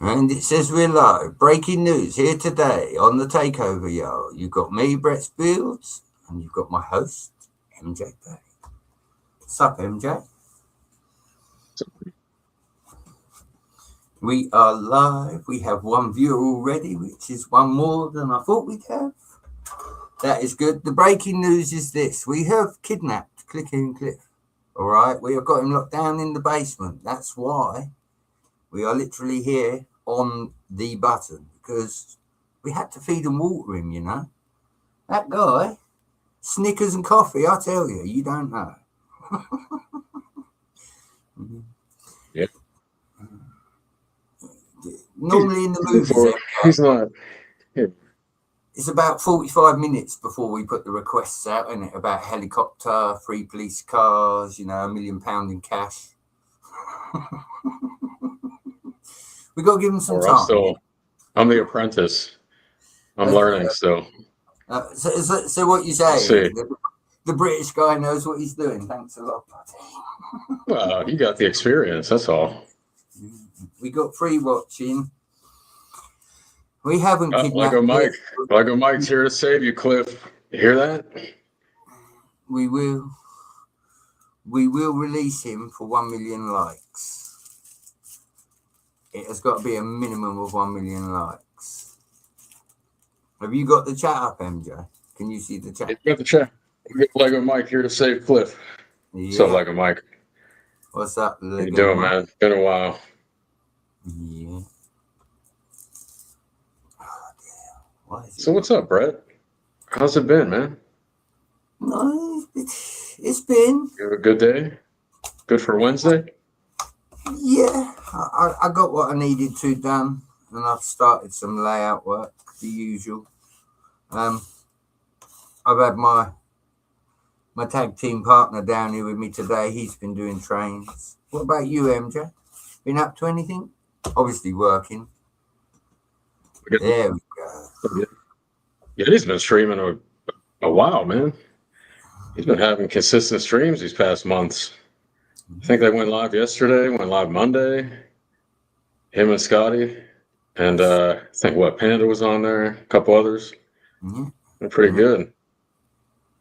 And it says we're live. Breaking news here today on the Takeover, Yall. You've got me, Brett Spiels, and you've got my host, MJ Bay. What's up, MJ? We are live. We have one viewer already, which is one more than I thought we'd have. That is good. The breaking news is this. We have kidnapped Cliffy and Cliff. All right? We have got him locked down in the basement. That's why we are literally here on the button, because we had to feed and water him, you know. That guy, Snickers and coffee, I tell you, you don't know. Yeah. Normally in the movies, he's not. It's about 45 minutes before we put the requests out, isn't it? About helicopter, 3 police cars, you know, £1 million in cash. We got to give him some time. I'm the apprentice. I'm learning still. So what you say? The British guy knows what he's doing. Thanks a lot, buddy. Well, you got the experience. That's all. We got free watching. We haven't kidnapped Lego Mike's here to save you, Cliff. You hear that? We will release him for 1 million likes. It has got to be a minimum of 1 million likes. Have you got the chat up, MJ? Can you see the chat? You got the chat. We got Lego Mike here to save Cliff. Yeah. What's up, Lego Mike? What's up, Lego How you doing, Mike? man? Been a while. Yeah. So what's up, Brett? How's it been, man? No, it's been. You have a good day? Good for Wednesday? Yeah, I got what I needed to done, and I've started some layout work, the usual. I've had my tag team partner down here with me today. He's been doing trains. What about you, MJ? Been up to anything? Obviously working. There we go. Yeah, he's been streaming a while, man. He's been having consistent streams these past months. I think they went live yesterday, went live Monday. Him and Scotty. And I think Panda was on there, a couple others. Mm-hmm. They're pretty good.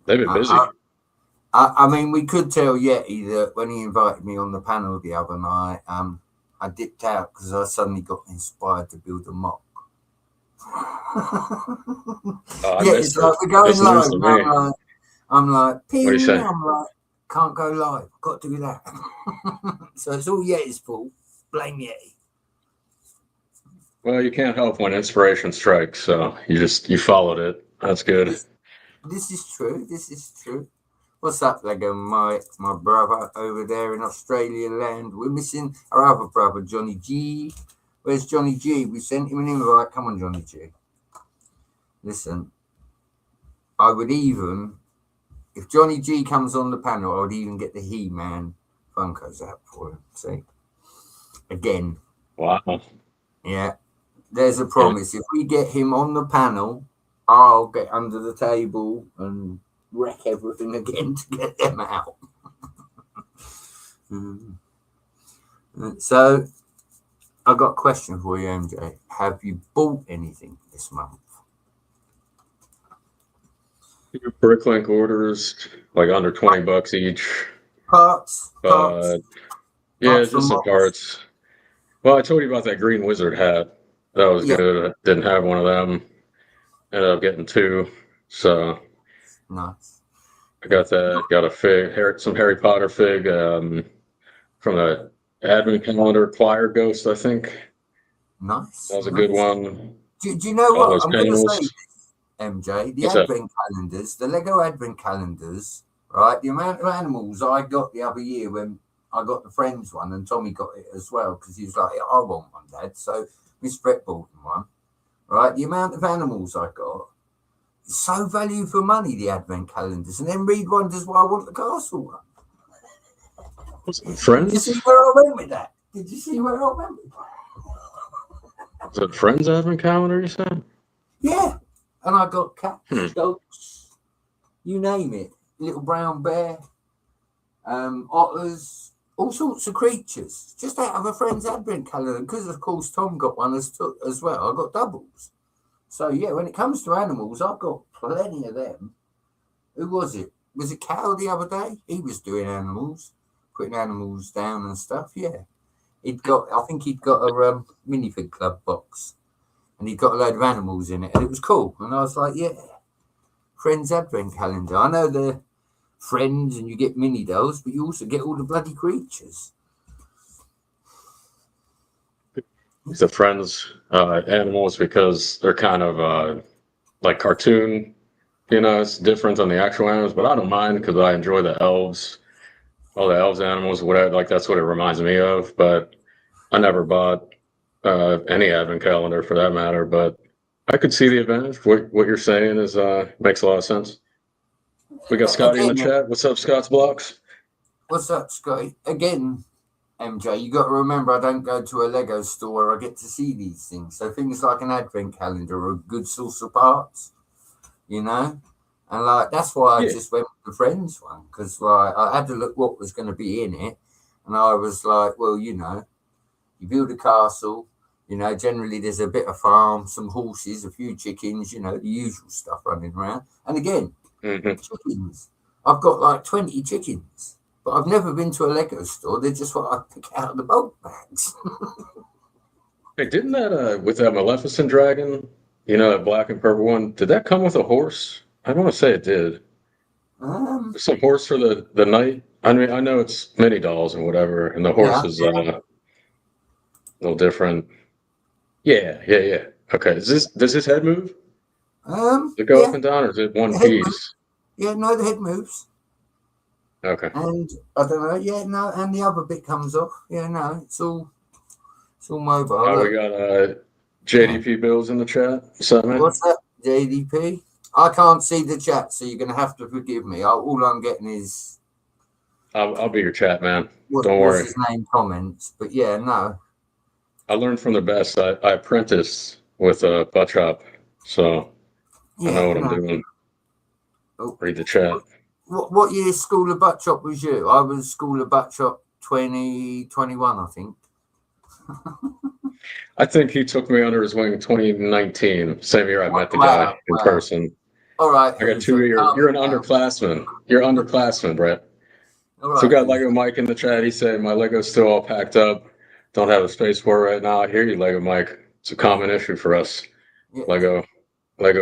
They've been busy. I mean, we could tell Yeti that when he invited me on the panel the other night, I dipped out because I suddenly got inspired to build a mock. It's like we're going live. I'm like, ping. What do you say? I'm like, can't go live. Got to do that. So it's all Yeti's fault. Blame Yeti. Well, you can't help when inspiration strikes, so you followed it. That's good. This is true. What's up, Lego Mike, my brother over there in Australia land? We're missing our other brother, Johnny G. Where's Johnny G? We sent him an invite. Come on, Johnny G. Listen, I would even, if Johnny G comes on the panel, I would even get the He-Man Funkos out for him. See? Again. Wow. Yeah. There's a promise. If we get him on the panel, I'll get under the table and wreck everything again to get them out. So, I got a question for you, MJ. Have you bought anything this month? Bricklink orders, like under $20 each. Parts? Yeah, just some parts. Well, I told you about that Green Wizard hat. That was good. I didn't have one of them. Ended up getting 2. So nice. I got that. Got a fig, some Harry Potter fig from the Advent Calendar Choir Ghost, I think. Nice. That was a good one. Do you know what? I'm going to say this, MJ. The Advent calendars, the Lego Advent calendars, right? The amount of animals I got the other year when I got the Friends one, and Tommy got it as well, because he was like, I want one, Dad. So Miss Brett bought him one, right? The amount of animals I got is so value for money, the Advent calendars. And then Reed wonders why I want the castle one. Friends? Did you see where I went with that? Did you see where I went with that? Is it Friends Advent calendar, you said? Yeah. And I got cats, dogs, you name it. Little brown bear, otters, all sorts of creatures, just out of a friend's advent calendar. Because of course Tom got one as well. I got doubles. So yeah, when it comes to animals, I've got plenty of them. Who was it? Was it Cal the other day? He was doing animals, putting animals down and stuff. Yeah, I think he'd got a minifig club box, and he'd got a load of animals in it, and it was cool. And I was like, yeah, Friends Advent Calendar. I know they're friends, and you get mini dolls, but you also get all the bloody creatures. The Friends animals, because they're kind of like cartoon. It's different than the actual animals, but I don't mind because I enjoy the elves, all the elves animals, whatever. Like that's what it reminds me of. But I never bought any advent calendar for that matter. But I could see the advantage. What you're saying is makes a lot of sense. We got Scotty in the chat. What's up, Scott's Blocks? What's up, Scotty? Again, MJ, you got to remember I don't go to a Lego store where I get to see these things. So things like an advent calendar are a good source of parts, and like that's why I just went with the Friends one, because like I had to look what was going to be in it, and I was like, well, you build a castle, generally there's a bit of farm, some horses, a few chickens, the usual stuff running around. And again, chickens, I've got like 20 chickens. But I've never been to a Lego store. They're just what I pick out of the bulk bags. Hey, didn't that with that Maleficent dragon, that black and purple one, did that come with a horse? I want to say it did. Some horse for the knight. I mean, I know it's mini dolls and whatever, and the horse is a little different. Yeah. Okay, does his head move? Does it go up and down, or is it one piece? Yeah, no, the head moves. Okay. And I don't know, and the other bit comes off. Yeah, no, it's all mobile. We got JDP Bills in the chat. What's up, man? What's up, JDP? I can't see the chat, so you're going to have to forgive me. All I'm getting is... I'll be your chat, man. Don't worry. What's his name comments, but yeah, no. I learned from the best. I apprenticed with a butt shop, so I know what I'm doing. Read the chat. What year School of Butt Shop was you? I was School of Butt Shop 2021, I think. I think he took me under his wing in 2019. Same year I met the guy in person. All right. I got 2 years. You're an underclassman. You're underclassman, Brett. All right, so we got Lego Mike in the chat. He said, my Lego's still all packed up. Don't have a space for it right now. I hear you, Lego Mike. It's a common issue for us, Lego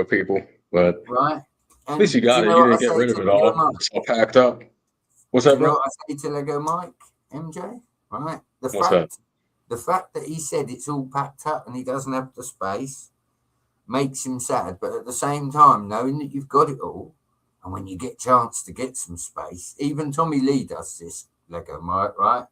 people. But right. At least you got it. You didn't get rid of it all. It's all packed up. What's that, bro? What I say to Lego Mike, MJ? Right. The fact that he said it's all packed up and he doesn't have the space makes him sad. But at the same time, knowing that you've got it all, and when you get a chance to get some space, even Tommy Lee does this, Lego Mike, right?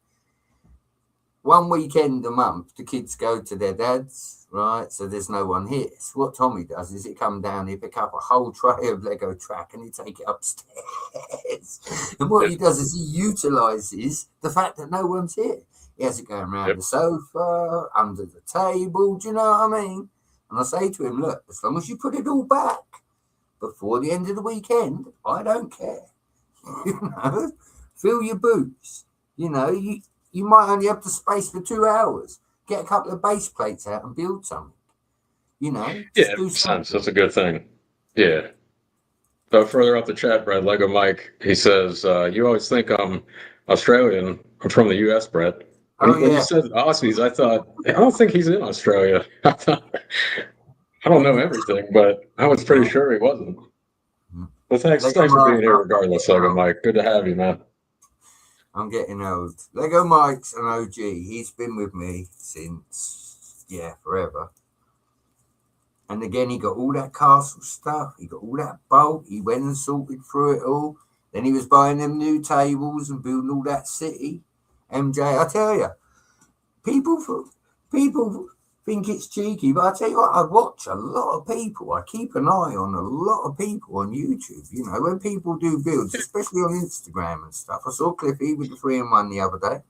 One weekend a month, the kids go to their dad's, right? So there's no one here. So what Tommy does is he come down, he pick up a whole tray of Lego track and he take it upstairs. And what he does is he utilizes the fact that no one's here. He has it going around the sofa, under the table, do you know what I mean? And I say to him, look, as long as you put it all back before the end of the weekend, I don't care. Fill your boots. You might only have the space for 2 hours. Get a couple of base plates out and build something. Yeah, it makes sense. That's a good thing. Yeah. But further up the chat, Brett, Lego Mike, he says, you always think I'm Australian. I'm from the U.S., Brett. When you said Aussies, I thought, I don't think he's in Australia. I don't know everything, but I was pretty sure he wasn't. Well, thanks for being here regardless, Lego Mike. Good to have you, man. I'm getting old. Lego Mike's an OG. He's been with me since, forever. And again, he got all that castle stuff. He got all that bulk. He went and sorted through it all. Then he was buying them new tables and building all that city. MJ, I tell you, people think it's cheeky, but I tell you what, I watch a lot of people. I keep an eye on a lot of people on YouTube. When people do builds, especially on Instagram and stuff. I saw Cliffy with the 3-in-1 the other day.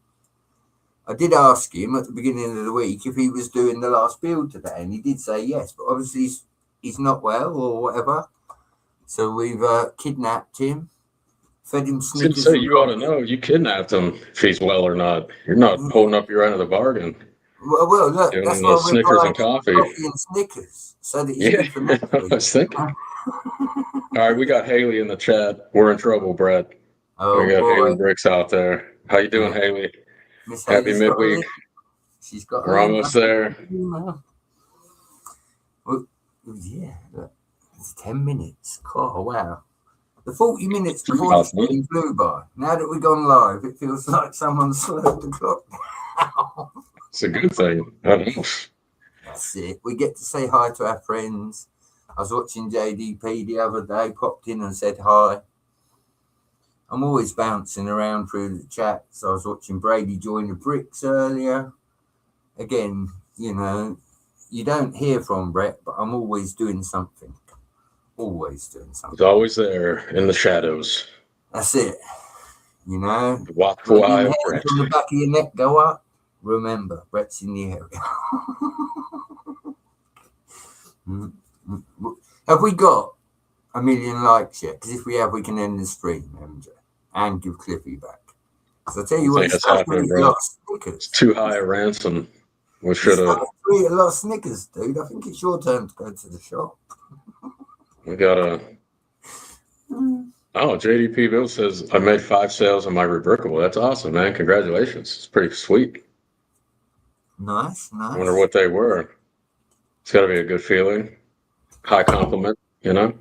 I did ask him at the beginning of the week if he was doing the last build today, and he did say yes, but obviously he's not well or whatever. So we've kidnapped him, Fed him I was gonna Snickers say, and you ought to coffee. know. You kidnapped him if he's well or not. You're not holding up your end of the bargain. Well, look, Giving that's him why those we're Snickers buying and coffee. coffee and Snickers, so that he's Yeah, good for I next week. was thinking. All right, we got Haley in the chat. We're in trouble, Brett. We Oh got Haley boy, Bricks out there. How you doing, yeah. Haley? Miss Happy Haley's got a midweek. link. She's got a We're link. almost there. Well, yeah, look, it's 10 minutes. Oh, wow. The 40 minutes before the stream flew by. Now that we've gone live, it feels like someone slowed the clock down. It's a good thing. That's it. We get to say hi to our friends. I was watching JDP the other day, popped in and said hi. I'm always bouncing around through the chat. So I was watching Brady join the Bricks earlier. Again, you know, you don't hear from Brett, but I'm always doing something. Always doing something. He's always there in the shadows. That's it. You know, The watchful eye of hairs Brett. on the back of your neck go up. Remember, Brett's in the area. Have we got 1 million likes yet? Because if we have, we can end the stream, MJ, and give Cliffy back. Because I tell you what, it's happening, bro. It's too high a ransom. We should have. Eat a lot of Snickers, dude. I think it's your turn to go to the shop. We gotta. Oh, JDP Bill says I made 5 sales on my rebrickable. That's awesome, man. Congratulations. It's pretty sweet. Nice. I wonder what they were. It's got to be a good feeling. High compliment, you know?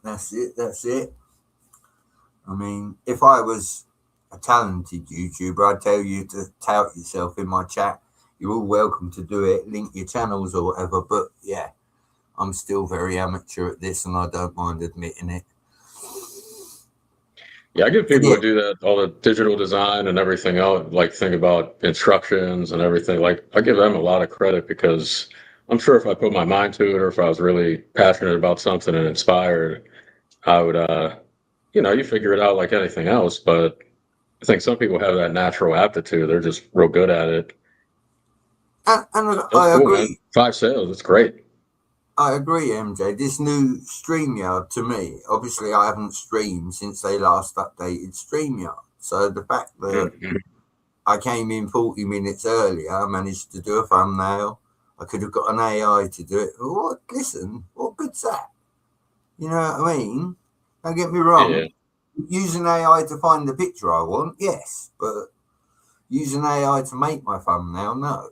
That's it. I mean, if I was a talented YouTuber, I'd tell you to tout yourself in my chat. You're all welcome to do it, link your channels or whatever. But yeah, I'm still very amateur at this and I don't mind admitting it. Yeah, I give people who do that, all the digital design and everything else, like think about instructions and everything. Like I give them a lot of credit because I'm sure if I put my mind to it or if I was really passionate about something and inspired, I would, you figure it out like anything else. But I think some people have that natural aptitude. They're just real good at it. And I agree. Man. 5 sales, it's great. I agree, MJ. This new StreamYard to me, obviously I haven't streamed since they last updated StreamYard. So the fact that I came in 40 minutes earlier, I managed to do a thumbnail. I could have got an AI to do it. Listen, what good's that? You know what I mean? Don't get me wrong. Yeah. Using AI to find the picture I want, yes. But using AI to make my thumbnail, no.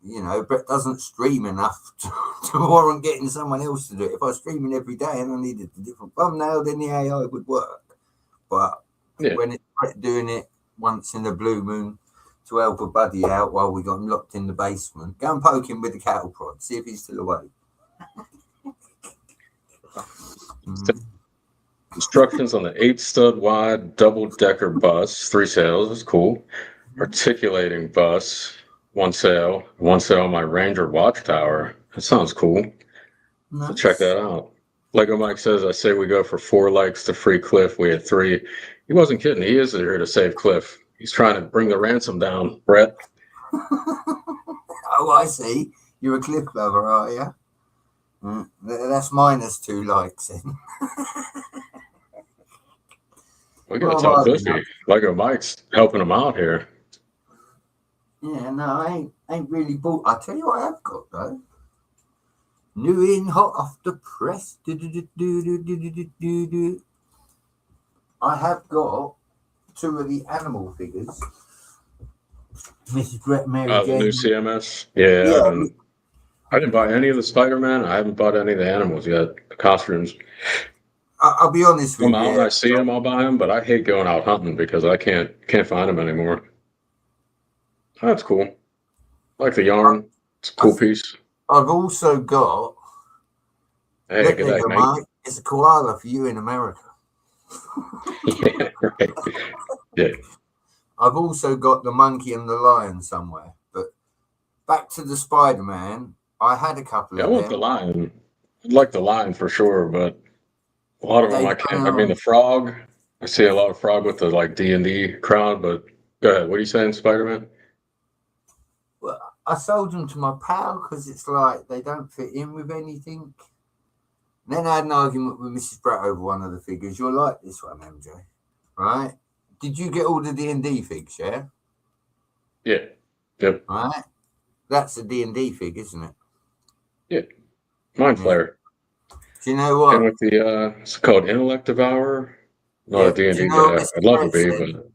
You know, Brett doesn't stream enough to warrant getting someone else to do it. If I was streaming every day and I needed a different thumbnail, then the AI would work. But when it's Brett doing it once in a blue moon to help a buddy out while we got him locked in the basement, go and poke him with a cattle prod, see if he's still awake. Instructions on the 8-stud wide double-decker bus, 3 sales, is cool. Articulating bus, 1 sale. 1 sale on my Ranger watchtower. That sounds cool. Nice. So check that out. Lego Mike says, I say we go for 4 likes to free Cliff. We had 3. He wasn't kidding. He is here to save Cliff. He's trying to bring the ransom down, Brett. Oh, I see. You're a Cliff lover, are you? That's minus 2 likes then. We gotta tell Cliffy. Lego Mike's helping him out here. Yeah, no, I ain't really bought. I'll tell you what I've got though. New in hot off the press. I have got 2 of the animal figures. Mrs. Brett, Mary Jane. The new CMS? Yeah. I didn't buy any of the Spider-Man. I haven't bought any of the animals yet. The costumes. I'll be honest with you. When I see them, I'll buy them, but I hate going out hunting because I can't find them anymore. That's cool. I like the yarn. It's a cool piece. I've also got. Hey, good night, mate. It's a koala for you in America. Yeah, right. Yeah. I've also got the monkey and the lion somewhere. But back to the Spider-Man, I had a couple of them. I want the lion. I'd like the lion for sure, but a lot of them I can't. I mean, the frog. I see a lot of frog with the like D&D crowd, but go ahead. What are you saying, Spider-Man? Well, I sold them to my pal because it's like they don't fit in with anything. And then I had an argument with Mrs. Brett over one of the figures. You'll like this one, MJ. right? Did you get all the D&D figs, yeah? Yeah. Yep. Right? That's a D&D fig, isn't it? Yeah. Mind Flayer. Do you know what? And with the, it's called Intellect Devourer. Not a Do you D&D know what guy. Mrs. I'd love to Brett be, said? but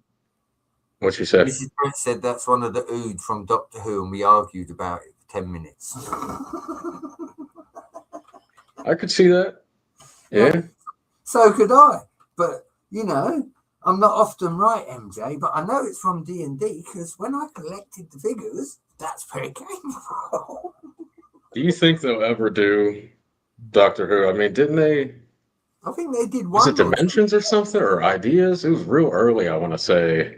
what she said? Mrs. Brett said that's one of the Ood from Doctor Who, and we argued about it for 10 minutes. I could see that. Yeah. So could I. But, you know, I'm not often right, MJ, but I know it's from D&D because when I collected the figures, that's where it came from. Do you think they'll ever do Doctor Who? I mean, didn't they? I think they did Was one it Dimensions or something, or Ideas? It was real early, I want to say,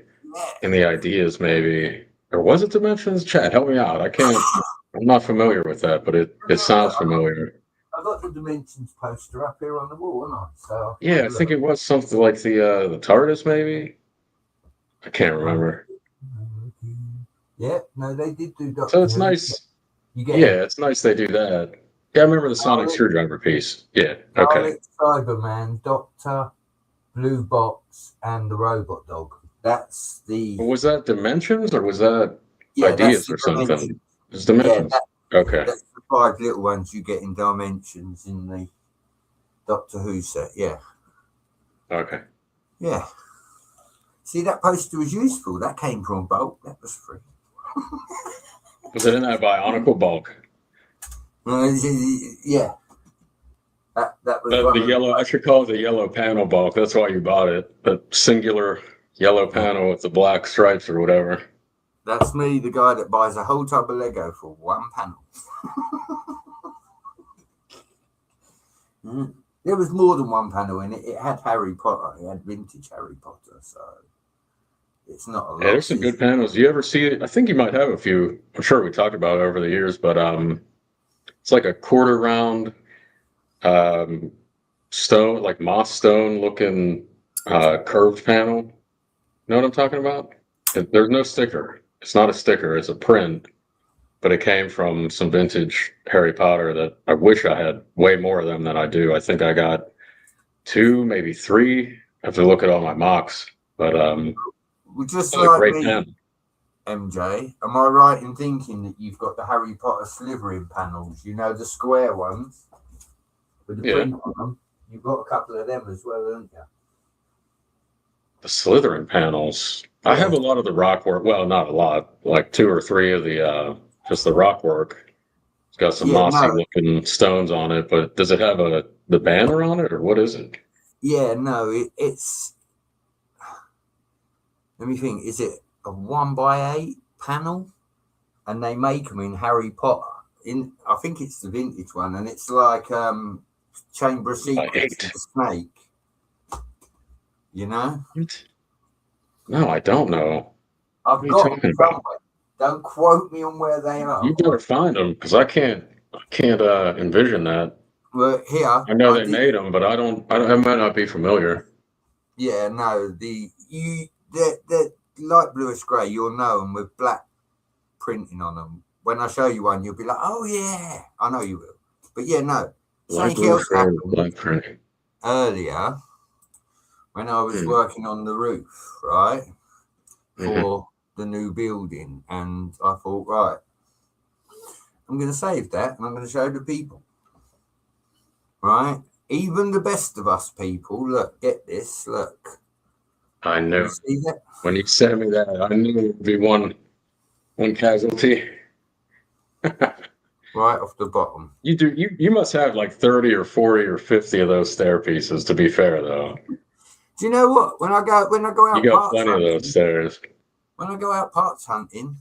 in the Ideas maybe. Or was it Dimensions? Chad, help me out. I'm not familiar with that, but it sounds familiar. I've got the Dimensions poster up here on the wall, haven't I? So Yeah, I think it was something like the TARDIS, maybe. I can't remember. Yeah, no, they did do Doctor So it's Who. nice. You get Yeah, it's nice they do that. Yeah, I remember the sonic screwdriver piece. Yeah, okay. Cyberman, Doctor, Blue Box, and the Robot Dog. That's the. Was that Dimensions or was that that's Ideas the or something? Dimensions. It's Dimensions. Okay. That's the 5 little ones you get in Dimensions in the Doctor Who set. Yeah. Okay. Yeah. See, that poster was useful. That came from Bulk. That was free. Was it in that Bionicle bulk? Yeah. That was The yellow, I should call it the yellow panel bulk. That's why you bought it. The singular yellow panel with the black stripes or whatever. That's me, the guy that buys a whole tub of Lego for one panel. There was more than one panel in it. It had Harry Potter. It had vintage Harry Potter. So it's not a lot. Yeah, there's some good panels. You ever see it? I think you might have a few. I'm sure we talked about it over the years, but it's like a quarter round stone, like moss stone looking curved panel. You know what I'm talking about? There's no sticker. It's not a sticker. It's a print, but it came from some vintage Harry Potter that I wish I had way more of them than I do. I think I got 2, maybe 3. I have to look at all my mocks, but just like like me, panel. MJ, am I right in thinking that you've got the Harry Potter Slytherin panels? You know, the square ones with the print on them. You've got a couple of them as well, haven't you? The Slytherin panels. Yeah. I have a lot of the rock work. Well, not a lot, like 2 or 3 of the just the rock work. It's got some mossy looking stones on it, but does it have the banner on it, or what is it? Yeah, no, it's. Let me think. Is it a 1x8 panel? And they make them in Harry Potter. I think it's the vintage one, and it's like Chamber of Secrets with the snake. You know? No, I don't know. I've got them somewhere. Don't quote me on where they are. You better find them because I can't envision that. Well, here I know they made them, but I might not be familiar. Yeah, no, they're light bluish grey. You'll know them with black printing on them. When I show you one, you'll be like, "Oh yeah, I know you will." But yeah, no. Something else happened earlier when I was working on the roof, right, for the new building, and I thought, right, I'm going to save that, and I'm going to show the people, right? Even the best of us people, look, get this, look. I know. See that? When you sent me that, I knew it would be one casualty. Right off the bottom. You must have like 30 or 40 or 50 of those stair pieces, to be fair though. Do you know what? When I go out, you got plenty hunting, of those stairs. When I go out parts hunting,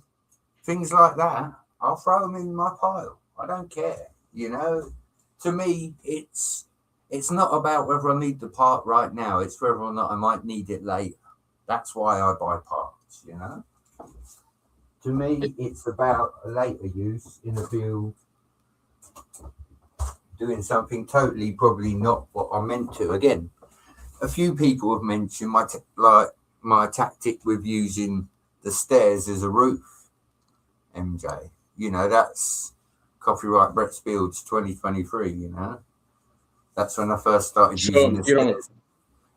things like that, I'll throw them in my pile. I don't care. You know, to me, it's not about whether I need the part right now. It's whether or not I might need it later. That's why I buy parts. You know. To me, it's about a later use in the field, doing something totally probably not what I meant to. Again, a few people have mentioned my tactic with using the stairs as a roof, MJ. You know, that's copyright Brett Spiel's 2023, you know. That's when I first started using the stairs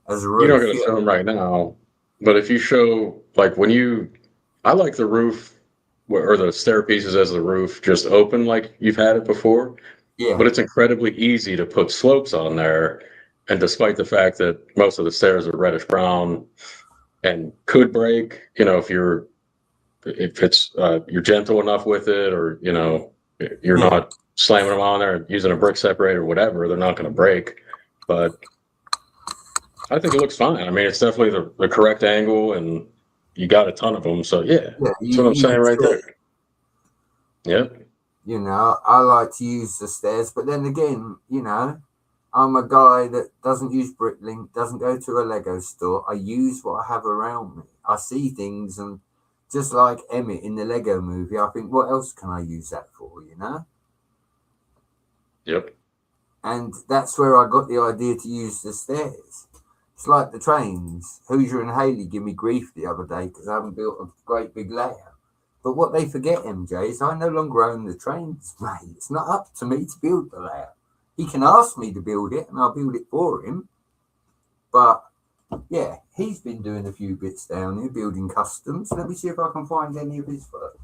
as a You're not roof. going to Yeah, show them right now, but if you show, like I like the roof or the stair pieces as the roof just open like you've had it before, yeah, but it's incredibly easy to put slopes on there. And despite the fact that most of the stairs are reddish brown and could break, if it's you're gentle enough with it, or you're yeah, not slamming them on there and using a brick separator or whatever, they're not going to break. But I think it looks fine. I mean, it's definitely the correct angle, and you got a ton of them. So yeah, yeah. that's what I'm You saying can right see. there. Yep. I like to use the stairs, but then again, I'm a guy that doesn't use Bricklink, doesn't go to a Lego store. I use what I have around me. I see things, and just like Emmett in the Lego movie, I think, what else can I use that for? Yep. And that's where I got the idea to use the stairs. It's like the trains. Hoosier and Haley give me grief the other day because I haven't built a great big layout. But what they forget, MJ, is I no longer own the trains, mate. It's not up to me to build the layout. He can ask me to build it, and I'll build it for him. But yeah, he's been doing a few bits down here, building customs. Let me see if I can find any of his work.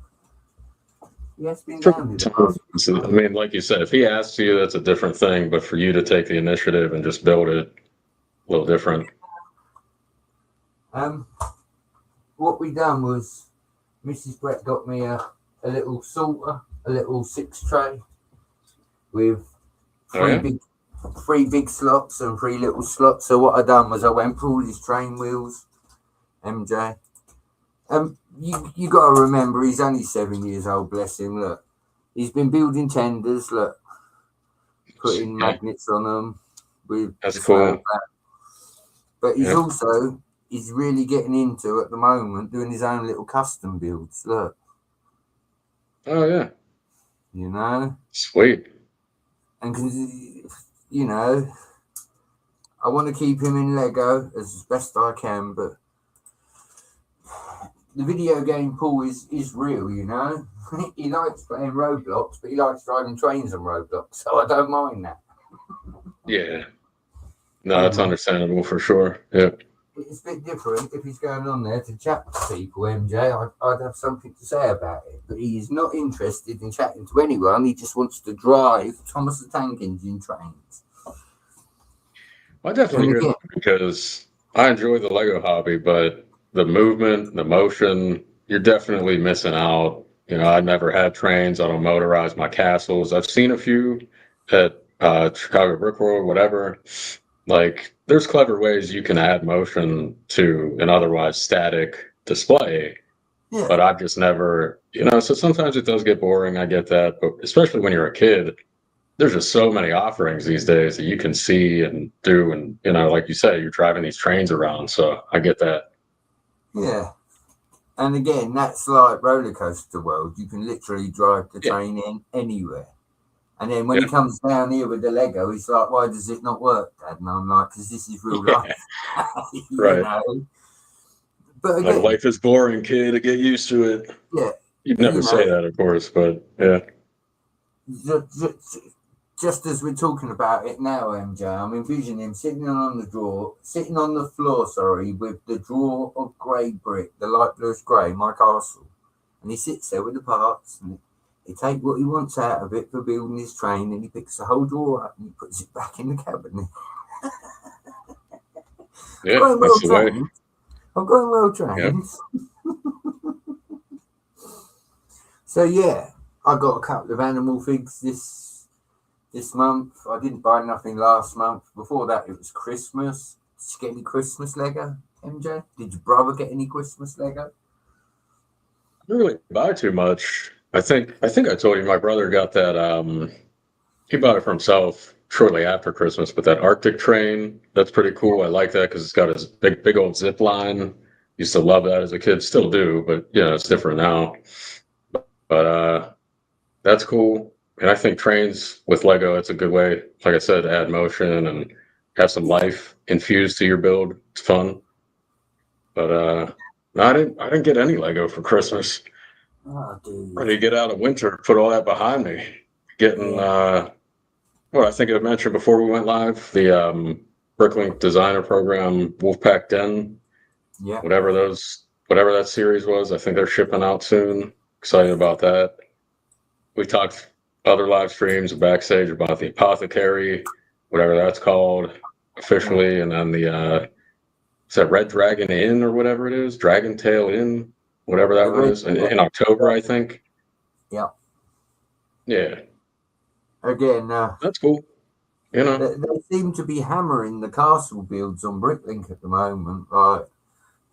He has been down here the past few I months. mean, like you said, if he asks you, that's a different thing. But for you to take the initiative and just build it, a little different. What we done was Mrs. Brett got me a little sorter, a little 6 tray with Oh yeah. three big slots and 3 little slots. So what I done was I went through all his train wheels, MJ. You got to remember he's only 7 years old. Bless him. Look, he's been building tenders. Look, putting Yeah, magnets on them with that's the snow cool. back. But Yeah. he's really getting into at the moment doing his own little custom builds. Look, Oh yeah. you know, Sweet. and cause, I want to keep him in Lego as best I can, but the video game pool is real. He likes playing Roblox, but he likes driving trains on Roblox, so I don't mind that. Yeah. No, that's understandable for sure. Yeah. It's a bit different if he's going on there to chat to people, MJ. I'd have something to say about it, but he is not interested in chatting to anyone. He just wants to drive Thomas the Tank Engine trains. I definitely And hear again, that because I enjoy the Lego hobby, but the movement, the motion, you're definitely missing out. I never had trains. I don't motorize my castles. I've seen a few at Chicago Brick World, whatever. Like, there's clever ways you can add motion to an otherwise static display, yeah, but I've just never, so sometimes it does get boring. I get that, but especially when you're a kid, there's just so many offerings these days that you can see and do. And, like you said, you're driving these trains around. So I get that. yeah. And again, that's like roller coaster world. You can literally drive the Yeah. train in anywhere. And then when Yeah. he comes down here with the Lego, he's like, "Why does it not work, Dad?" And I'm like, "Because this is real life." you Right. know. But Like, again, life is boring, kid. Get used to it. yeah, You'd never you say know, that, of course, but yeah. just as we're talking about it now, MJ, I'm envisioning him sitting on the floor, sorry, with the drawer of grey brick, the light bluish grey, my castle. And he sits there with the parts, and he takes what he wants out of it for building his train, and he picks the whole drawer up and he puts it back in the cabinet. Yeah, Going well that's the way. trained. I'm going well Yep. trained. So yeah, I got a couple of animal figs this month. I didn't buy nothing last month. Before that, it was Christmas. Did you get any Christmas Lego, MJ? Did your brother get any Christmas Lego? I don't really buy too much. I think I told you my brother got that. He bought it for himself shortly after Christmas, but that Arctic train, that's pretty cool. I like that because it's got his big old zip line. Used to love that as a kid, still do, but it's different now. But that's cool. And I think trains with Lego, it's a good way, like I said, to add motion and have some life infused to your build. It's fun. But no, I didn't get any Lego for Christmas. Oh, dude. Ready to get out of winter, put all that behind me. Getting Yeah. well, I think I mentioned before we went live, the Bricklink Designer Program, Wolfpack Den, Yeah. whatever that series was. I think they're shipping out soon. Excited about that. We talked other live streams backstage about the Apothecary, whatever that's called officially, and then the is that Red Dragon Inn or whatever it is, Dragon Tail Inn, whatever that one is, in October, I think. Yeah. Yeah. Again, That's cool. You know. they seem to be hammering the castle builds on Bricklink at the moment. Like,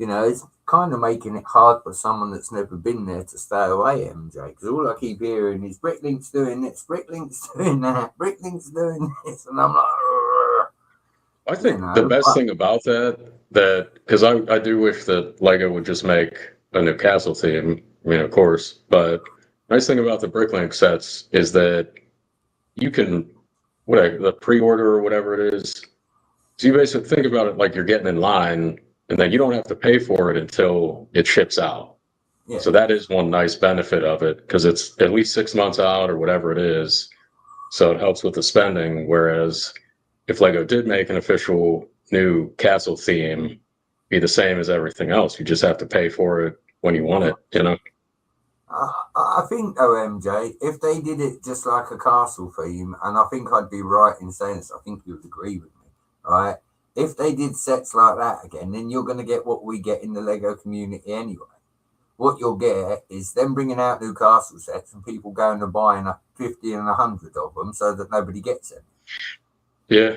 it's kind of making it hard for someone that's never been there to stay away, MJ. Because all I keep hearing is Bricklink's doing this, Bricklink's doing that, Bricklink's doing this, and I'm like, "Ugh." I think the best thing about that because I do wish that Lego would just make a new castle theme. I mean, of course, but nice thing about the Bricklink sets is that you can the pre-order or whatever it is. So you basically think about it like you're getting in line, and then you don't have to pay for it until it ships out. Yeah. So that is one nice benefit of it because it's at least 6 months out or whatever it is. So it helps with the spending. Whereas if Lego did make an official new castle theme, be the same as everything else. You just have to pay for it when you want it. I think, though, MJ, if they did it just like a castle theme, and I think I'd be right in saying this, I think you would agree with me, right? If they did sets like that again, then you're going to get what we get in the Lego community anyway. What you'll get is them bringing out new castle sets and people going and buying 50 and 100 of them so that nobody gets it. Yeah,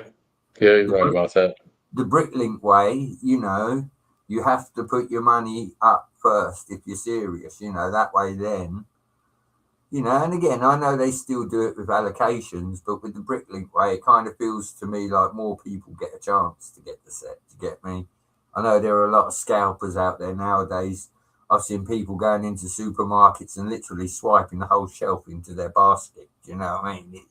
you're right about that. The Bricklink way, you have to put your money up first if you're serious, that way then, and again, I know they still do it with allocations, but with the Bricklink way, it kind of feels to me like more people get a chance to get the set, you get me? I know there are a lot of scalpers out there nowadays. I've seen people going into supermarkets and literally swiping the whole shelf into their basket, you know what I mean?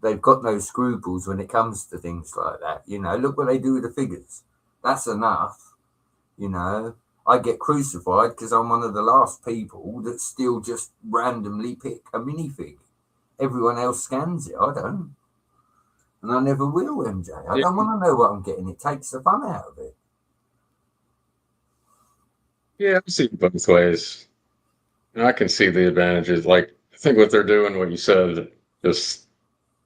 They've got no scruples when it comes to things like that, look what they do with the figures. That's enough, I get crucified because I'm one of the last people that still just randomly pick a minifig. Everyone else scans it. I don't. And I never will, MJ. I don't want to know what I'm getting. It takes the fun out of it. Yeah, I see it both ways. And I can see the advantages. Like, I think what they're doing, what you said, just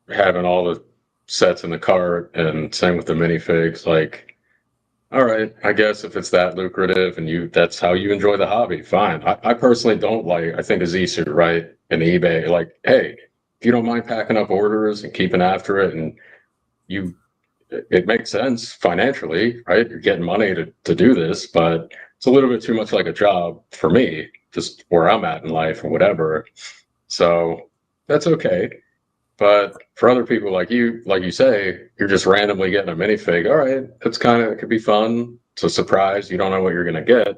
having all the sets in the cart and same with the minifigs, like, all right, I guess if it's that lucrative and that's how you enjoy the hobby, fine. I personally don't I think a Z-suit, right? And eBay, like, hey, if you don't mind packing up orders and keeping after it and it makes sense financially, right? You're getting money to do this, but it's a little bit too much like a job for me, just where I'm at in life or whatever. So that's okay. But for other people like you say, you're just randomly getting a minifig. All right, it could be fun. It's a surprise. You don't know what you're going to get.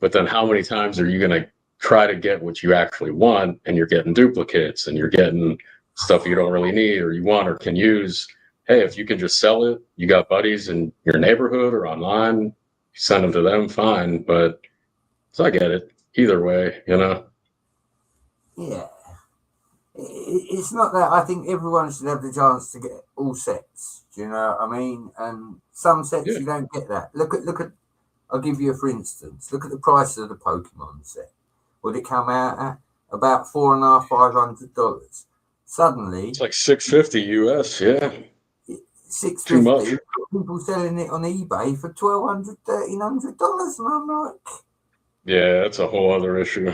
But then how many times are you going to try to get what you actually want and you're getting duplicates and you're getting stuff you don't really need or you want or can use? Hey, if you can just sell it, you got buddies in your neighborhood or online, you send them to them, fine. But so I get it either way, Yeah. It's not that I think everyone should have the chance to get all sets. Do you know what I mean? And some sets you don't get that. Look at. I'll give you for instance. Look at the price of the Pokemon set. Would it come out at about $450-$500? Suddenly, it's like $650 US. Yeah, $650. People selling it on eBay for $1,200-$1,300, and I'm like, yeah, that's a whole other issue.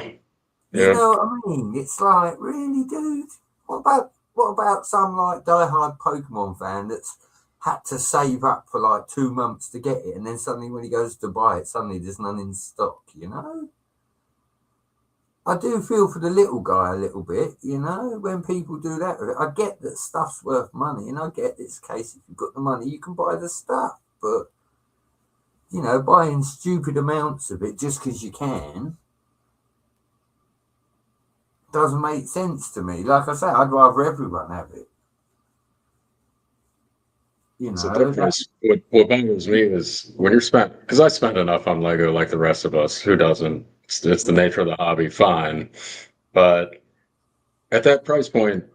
You know what I mean? It's like, really, dude? What about some like diehard Pokemon fan that's had to save up for like 2 months to get it, and then suddenly when he goes to buy it, suddenly there's none in stock, I do feel for the little guy a little bit, when people do that. I get that stuff's worth money, and I get this case, if you've got the money, you can buy the stuff, but, buying stupid amounts of it just because you can doesn't make sense to me. Like I say, I'd rather everyone have it. So what bothers me is when you're because I spend enough on Lego like the rest of us. Who doesn't? It's the nature of the hobby, fine. But at that price point,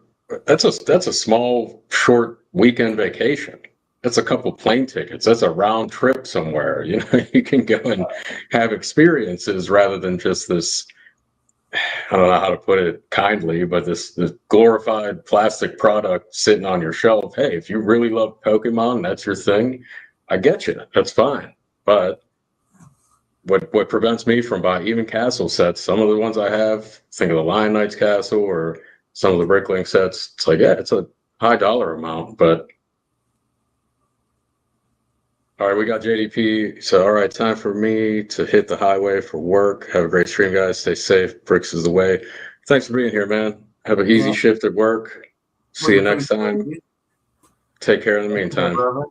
that's a small, short weekend vacation. that's a couple plane tickets. That's a round trip somewhere. You know, you can go and have experiences rather than just this. I don't know how to put it kindly, but this glorified plastic product sitting on your shelf. Hey, if you really love Pokemon, that's your thing. I get you. That's fine. But what prevents me from buying even castle sets, some of the ones I have, think of the Lion Knights castle or some of the Bricklink sets, it's like, yeah, it's a high dollar amount, but all right, we got JDP. So, all right, time for me to hit the highway for work. Have a great stream, guys. Stay safe. Bricks is the way. Thanks for being here, man. Have an easy Yeah, shift at work. See we you next appreciate time. it. Take care in the Yeah, meantime. brother.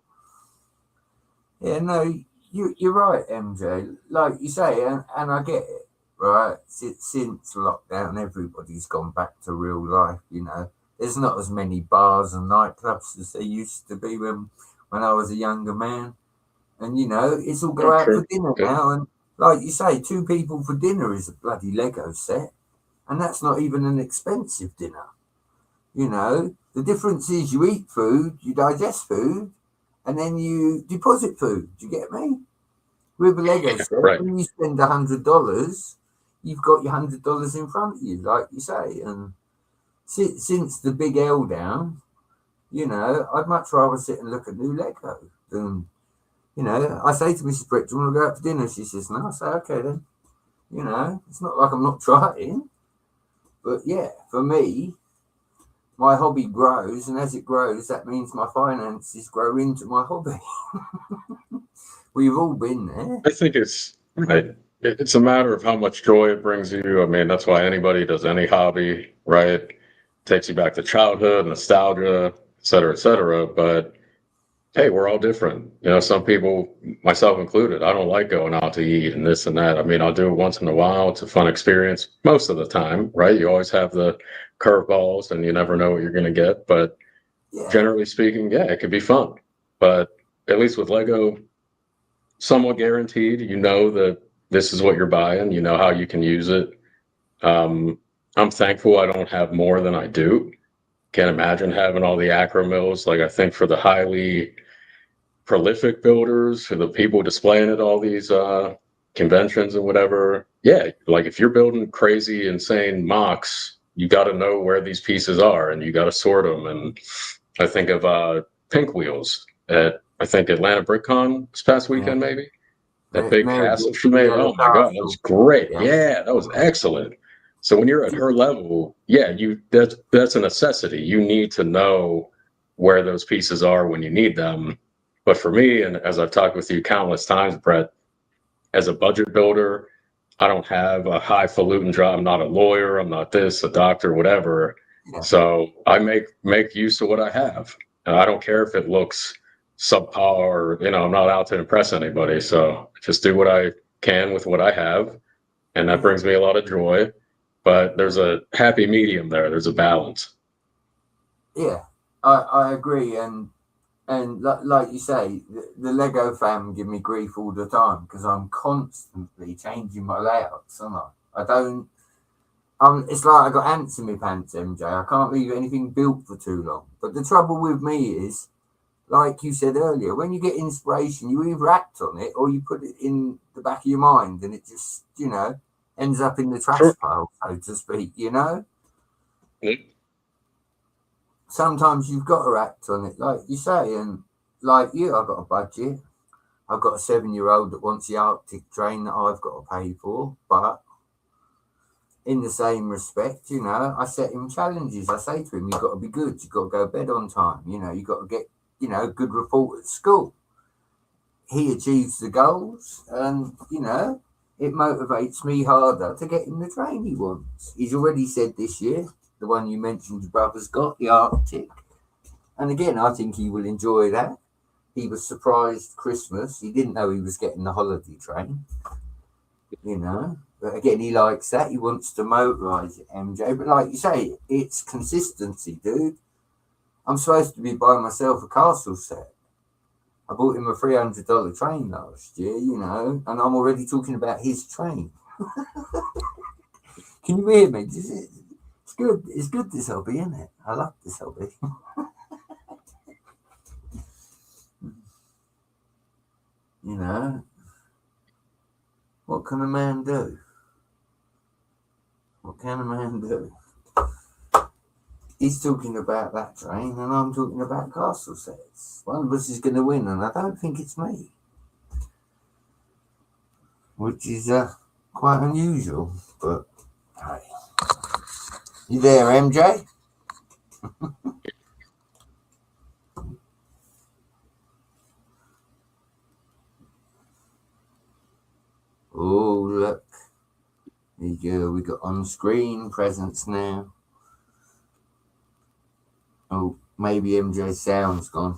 Yeah, no, you're right, MJ. Like you say, and I get it, right? Since lockdown, everybody's gone back to real life. You know, there's not as many bars and nightclubs as there used to be when I was a younger man. And you know, it's all go out True. for dinner Good. now. And like you say, two people for dinner is a bloody Lego set, and that's not even an expensive dinner. You know, the difference is you eat food, you digest food, and then you deposit food. Do you get me? With a Lego set, Right. when you spend $100, you've got your $100 in front of you, like you say. And since the big L down, you know, I'd much rather sit and look at new Lego than, you know, I say to Mrs. Brick, do you want to go out for dinner? She says, no. I say, okay then. You know, it's not like I'm not trying. But yeah, for me, my hobby grows, and as it grows, that means my finances grow into my hobby. We've all been there. I think it's right. It's a matter of how much joy it brings you. I mean, that's why anybody does any hobby, right? Takes you back to childhood, nostalgia, et cetera, et cetera. But hey, we're all different. You know, some people, myself included, I don't like going out to eat and this and that. I mean, I'll do it once in a while. It's a fun experience most of the time, right? You always have the curveballs and you never know what you're going to get. But Yeah, generally speaking, yeah, it could be fun. But at least with Lego, somewhat guaranteed, you know that this is what you're buying, you know how you can use it. Um, I'm thankful I don't have more than I do. Can't imagine having all the acro mills. Like I think for the highly prolific builders, for the people displaying at all these conventions and whatever. Yeah, like if you're building crazy, insane mocks, you got to know where these pieces are and you got to sort them. And I think of Pink Wheels at I think Atlanta BrickCon this past yeah. weekend, maybe that big Mary castle gets she the made. yellow Oh my god, that was castle. great! Yeah. Yeah, that was excellent. So when you're at her level, yeah, you that's a necessity. You need to know where those pieces are when you need them. But for me, and as I've talked with you countless times, Brett, as a budget builder, I don't have a highfalutin job. I'm not a lawyer. I'm not this, a doctor, whatever. Yeah. So I make use of what I have, and I don't care if it looks subpar or I'm not out to impress anybody. So just do what I can with what I have, and that brings me a lot of joy. But there's a happy medium there. There's a balance. Yeah, I agree, and like you say, the Lego fam give me grief all the time because I'm constantly changing my layouts, aren't I? I don't. It's like I got ants in my pants, MJ. I can't leave anything built for too long. But the trouble with me is, like you said earlier, when you get inspiration, you either act on it or you put it in the back of your mind, and it just ends up in the trash Sure. pile, so to speak. You know. Mm. Sometimes you've got to act on it, like you say. And like you, I've got a budget. I've got a 7-year-old that wants the Arctic train that I've got to pay for. But in the same respect, I set him challenges. I say to him, you've got to be good. You've got to go to bed on time. You've got to get, a good report at school. He achieves the goals and, it motivates me harder to get him the train he wants. He's already said this year, the one you mentioned your brother's got, the Arctic. And again, I think he will enjoy that. He was surprised Christmas. He didn't know he was getting the holiday train, But again, he likes that. He wants to motorise it, MJ. But like you say, it's consistency, dude. I'm supposed to be buying myself a castle set. I bought him a $300 train last year, and I'm already talking about his train. Can you hear me? It's good. It's good, this hobby, isn't it? I love this hobby. You know, what can a man do? What can a man do? He's talking about that train, and I'm talking about castle sets. One of us is going to win, and I don't think it's me, which is quite unusual. But hey, you there, MJ? Oh, look. There you go. We got on-screen presence now. Oh, maybe MJ's sound's gone.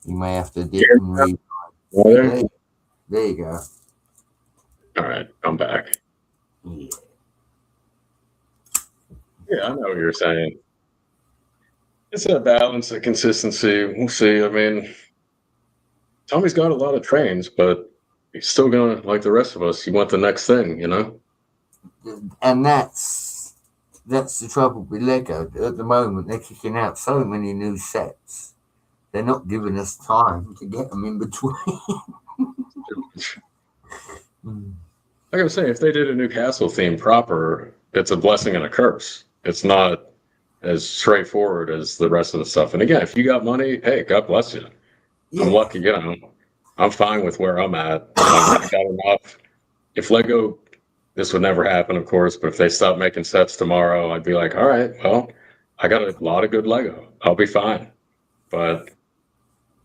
You may have to dip and read. There you go. All right, I'm back. Yeah. Yeah, I know what you're saying. It's a balance of consistency. We'll see. I mean, Tommy's got a lot of trains, but he's still going to, like the rest of us, he want the next thing, you know? And that's the trouble with Lego. At the moment, they're kicking out so many new sets. They're not giving us time to get them in between. Like I was saying, if they did a Newcastle theme proper, it's a blessing and a curse. It's not as straightforward as the rest of the stuff. And again, if you got money, hey, God bless you. Yeah. I'm lucky, you know. I'm fine with where I'm at. I got enough. If Lego, this would never happen, of course, but if they stopped making sets tomorrow, I'd be like, all right, well, I got a lot of good Lego. I'll be fine. But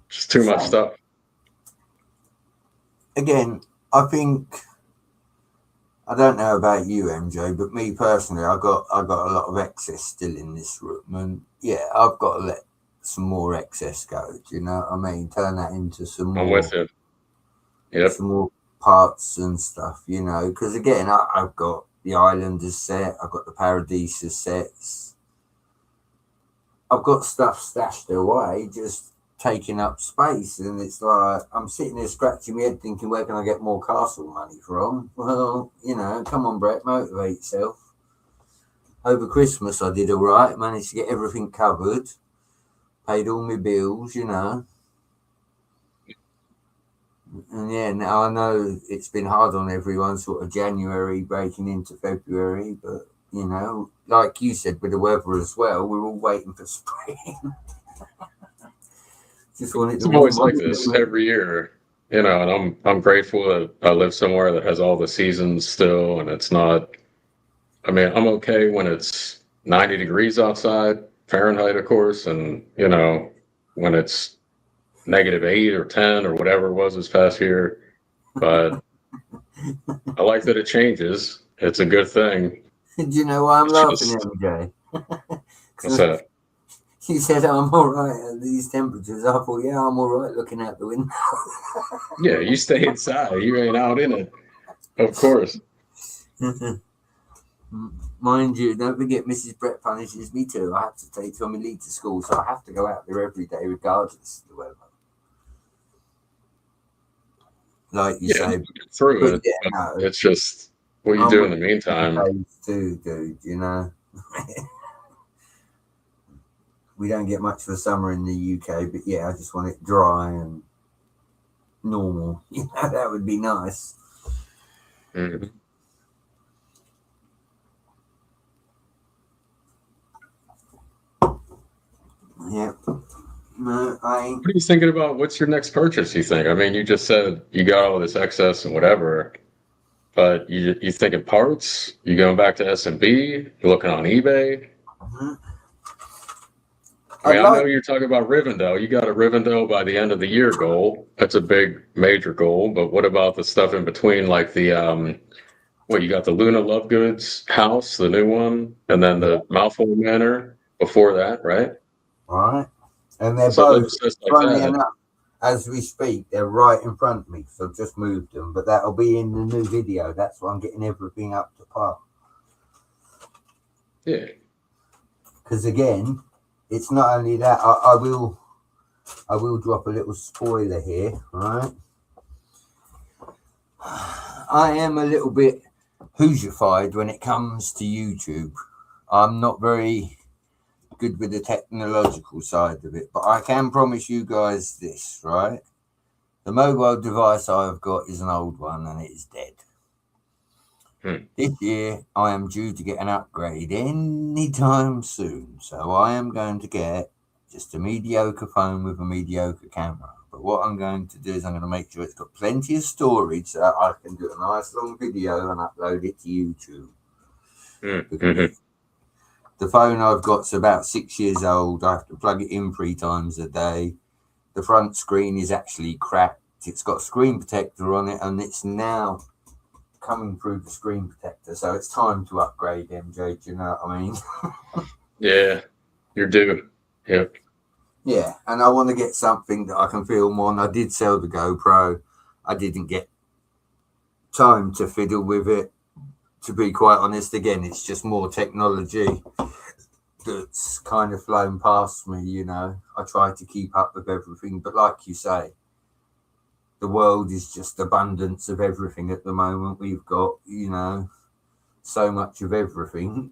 just too much stuff. Again, I think, I don't know about you, MJ, but me personally, I got a lot of excess still in this room, and yeah, I've got to let some more excess go. Do you know what I mean? Turn that into some more. I'm with you. Yep. Some more parts and stuff, you know. Because again, I've got the Islanders set, I've got the Paradisa sets, I've got stuff stashed away, just taking up space, and it's like I'm sitting there scratching my head thinking, where can I get more castle money from? Well, you know, come on, Brett, motivate yourself. Over Christmas I did all right, managed to get everything covered, paid all my bills, you know. And yeah, now I know it's been hard on everyone, sort of January breaking into February, but you know, like you said, with the weather as well, we're all waiting for spring. Just want it It's always like this every year, you know, and I'm grateful that I live somewhere that has all the seasons still, and it's not. I mean, I'm okay when it's 90 degrees outside, Fahrenheit, of course, and you know, when it's -8 or 10 or whatever it was this past year. But I like that it changes. It's a good thing. Do you know why I'm It's laughing, just, MJ? what's that? You said I'm all right at these temperatures. I thought, yeah, I'm all right looking out the window. Yeah, you stay inside. You ain't out in it. Of course. Mind you, don't forget Mrs. Brett punishes me too. I have to take Tommy Lee to school, so I have to go out there every day regardless of the weather. Like you say, through it. Yeah, no, it's just what you do in the meantime. Too, dude, you know. We don't get much for summer in the UK, but yeah, I just want it dry and normal. You know, that would be nice. Mm-hmm. Yeah. No, What are you thinking about? What's your next purchase, you think? I mean, you just said you got all this excess and whatever, but you thinking parts? You going back to S&B? You looking on eBay? Mm-hmm. I mean, I know you're talking about Rivendell. You got a Rivendell by the end of the year goal. That's a big, major goal. But what about the stuff in between, like the you got the Luna Lovegoods house, the new one, and then the Mouthful Manor before that, right? Right. And they're so both, funny enough, as we speak, they're right in front of me. So I've just moved them. But that'll be in the new video. That's why I'm getting everything up to par. Yeah. Because again, it's not only that. I will drop a little spoiler here, right? I am a little bit Hoosierified when it comes to YouTube. I'm not very good with the technological side of it, but I can promise you guys this, right? The mobile device I have got is an old one and it is dead. This year, I am due to get an upgrade anytime soon. So I am going to get just a mediocre phone with a mediocre camera. But what I'm going to do is I'm going to make sure it's got plenty of storage so that I can do a nice long video and upload it to YouTube. Because the phone I've got's about 6 years old. I have to plug it in 3 times a day. The front screen is actually cracked. It's got a screen protector on it, and it's now coming through the screen protector. So it's time to upgrade, MJ. Do you know what I mean? Yeah, you're due. Yep. Yeah, and I want to get something that I can film on. I did sell the GoPro. I didn't get time to fiddle with it. To be quite honest, again, it's just more technology that's kind of flown past me, you know. I try to keep up with everything, but like you say, the world is just abundance of everything at the moment. We've got, you know, so much of everything.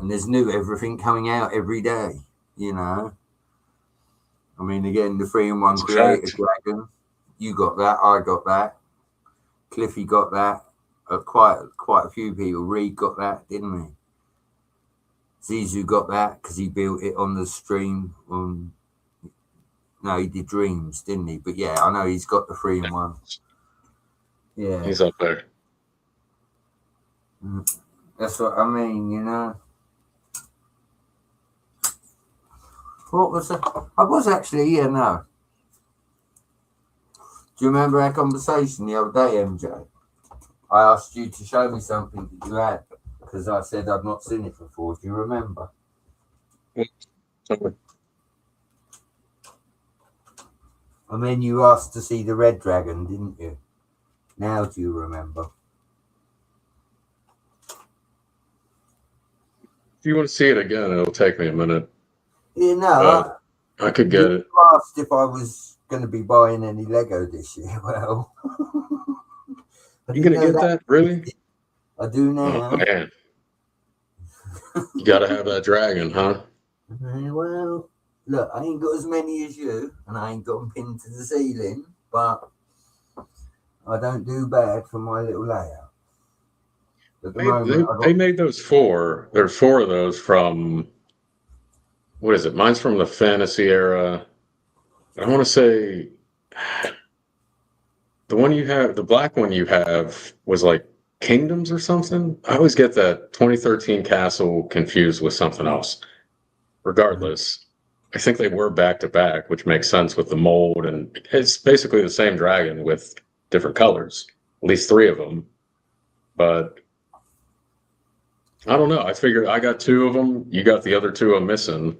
And there's new everything coming out every day, you know. I mean, again, the 3-in-1 Creator Dragon, you got that, I got that. Cliffy got that. Quite a few people. Reed got that, didn't he? Zizou got that because he built it on the stream. No, he did Dreams, didn't he? But yeah, I know he's got the 3-in-1. Yeah. He's up there. That's what I mean, you know. What was that? I was actually, yeah, no. Do you remember our conversation the other day, MJ? I asked you to show me something that you had because I said I'd not seen it before. Do you remember? And then you asked to see the red dragon, didn't you? Now do you remember? If you want to see it again, it'll take me a minute. Yeah, no. I could get it. You asked if I was going to be buying any Lego this year. Well, You gonna get that? Really? I do now. Oh, man. You gotta have that dragon, huh? Well, look, I ain't got as many as you, and I ain't got them pinned to the ceiling, but I don't do bad for my little layout. At the moment, They made those 4. There's 4 of those from, what is it? Mine's from the fantasy era. I want to say the one you have, the black one you have, was like Kingdoms or something. I always get that 2013 Castle confused with something else. Regardless, I think they were back to back, which makes sense with the mold, and it's basically the same dragon with different colors, at least 3 of them. But I don't know. I figured I got 2 of them. You got the other 2 I'm missing,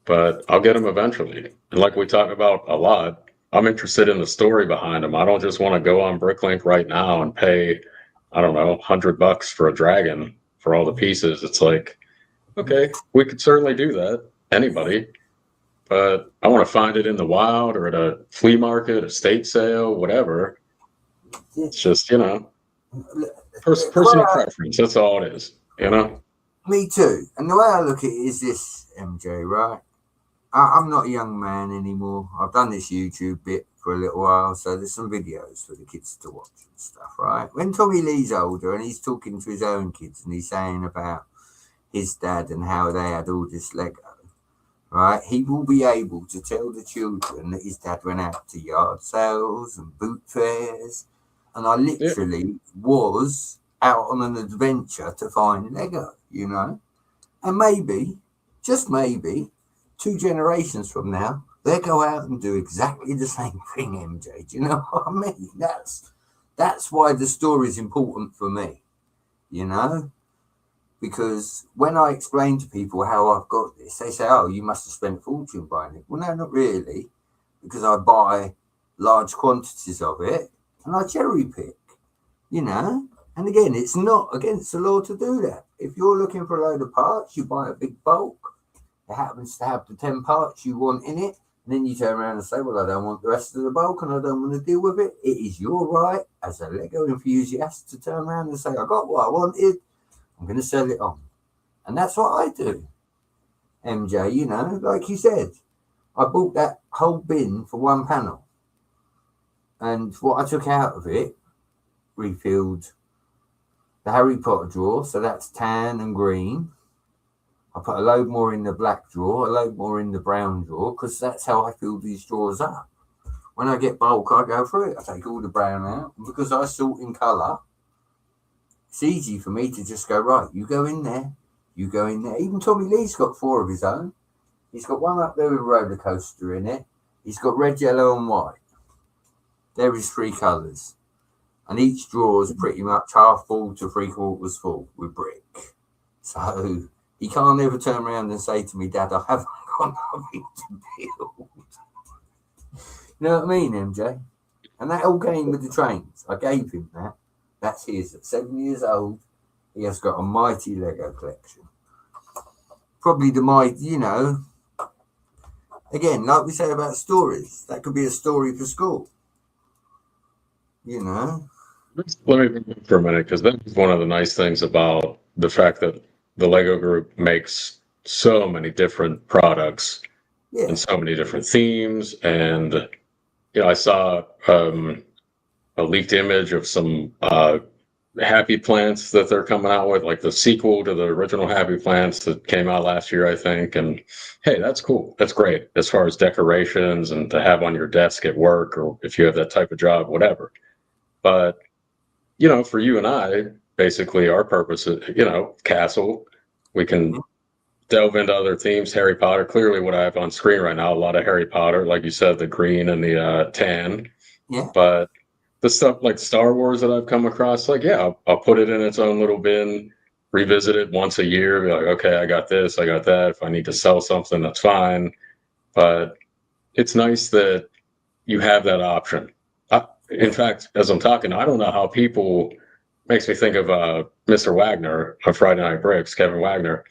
but I'll get them eventually. And like we talk about a lot, I'm interested in the story behind them. I don't just want to go on Bricklink right now and pay, I don't know, $100 for a dragon for all the pieces. It's like, okay, we could certainly do that. Anybody. But I want to find it in the wild or at a flea market, a estate sale, whatever. It's just, you know, personal preference. That's all it is, you know? Me too. And the way I look at it is this, MJ, right? I'm not a young man anymore. I've done this YouTube bit for a little while, so there's some videos for the kids to watch and stuff, right? When Tommy Lee's older and he's talking to his own kids and he's saying about his dad and how they had all this Lego, right? He will be able to tell the children that his dad went out to yard sales and boot fairs, and I literally was out on an adventure to find Lego, you know? And maybe, just maybe, 2 generations from now, they'll go out and do exactly the same thing, MJ. Do you know what I mean? That's why the story is important for me, you know? Because when I explain to people how I've got this, they say, oh, you must have spent a fortune buying it. Well, no, not really, because I buy large quantities of it and I cherry pick, you know? And again, it's not against the law to do that. If you're looking for a load of parts, you buy a big bulk. It happens to have the 10 parts you want in it. And then you turn around and say, well, I don't want the rest of the bulk and I don't want to deal with it. It is your right as a Lego enthusiast to turn around and say, I got what I wanted. I'm going to sell it on. And that's what I do. MJ, you know, like you said, I bought that whole bin for 1 panel. And what I took out of it, refilled the Harry Potter drawer, so that's tan and green. I put a load more in the black drawer, a load more in the brown drawer, because that's how I fill these drawers up. When I get bulk, I go through it. I take all the brown out. And because I sort in colour, it's easy for me to just go, right, you go in there, you go in there. Even Tommy Lee's got 4 of his own. He's got one up there with a roller coaster in it. He's got red, yellow, and white. There is 3 colours. And each drawer is pretty much half full to 3/4 full with brick. So he can't ever turn around and say to me, Dad, I haven't got nothing to build. You know what I mean, MJ? And that all came with the trains. I gave him that. That's his. At 7 years old, he has got a mighty Lego collection. Probably the mighty, you know, again, like we say about stories, that could be a story for school. You know? Let me for a minute, because that's one of the nice things about the fact that the Lego Group makes so many different products and so many different themes. And I saw a leaked image of some Happy Plants that they're coming out with, like the sequel to the original Happy Plants that came out last year, I think. And hey, that's cool. That's great as far as decorations and to have on your desk at work, or if you have that type of job, whatever. But for you and I, basically our purpose is, castle. We can delve into other themes. Harry Potter, clearly what I have on screen right now, a lot of Harry Potter, like you said, the green and the tan. Yeah. But the stuff like Star Wars that I've come across, like, I'll put it in its own little bin, revisit it once a year, be like, okay, I got this, I got that. If I need to sell something, that's fine. But it's nice that you have that option. In fact, as I'm talking, I don't know how people, makes me think of Mr. Wagner of Friday Night Bricks, Kevin Wagner.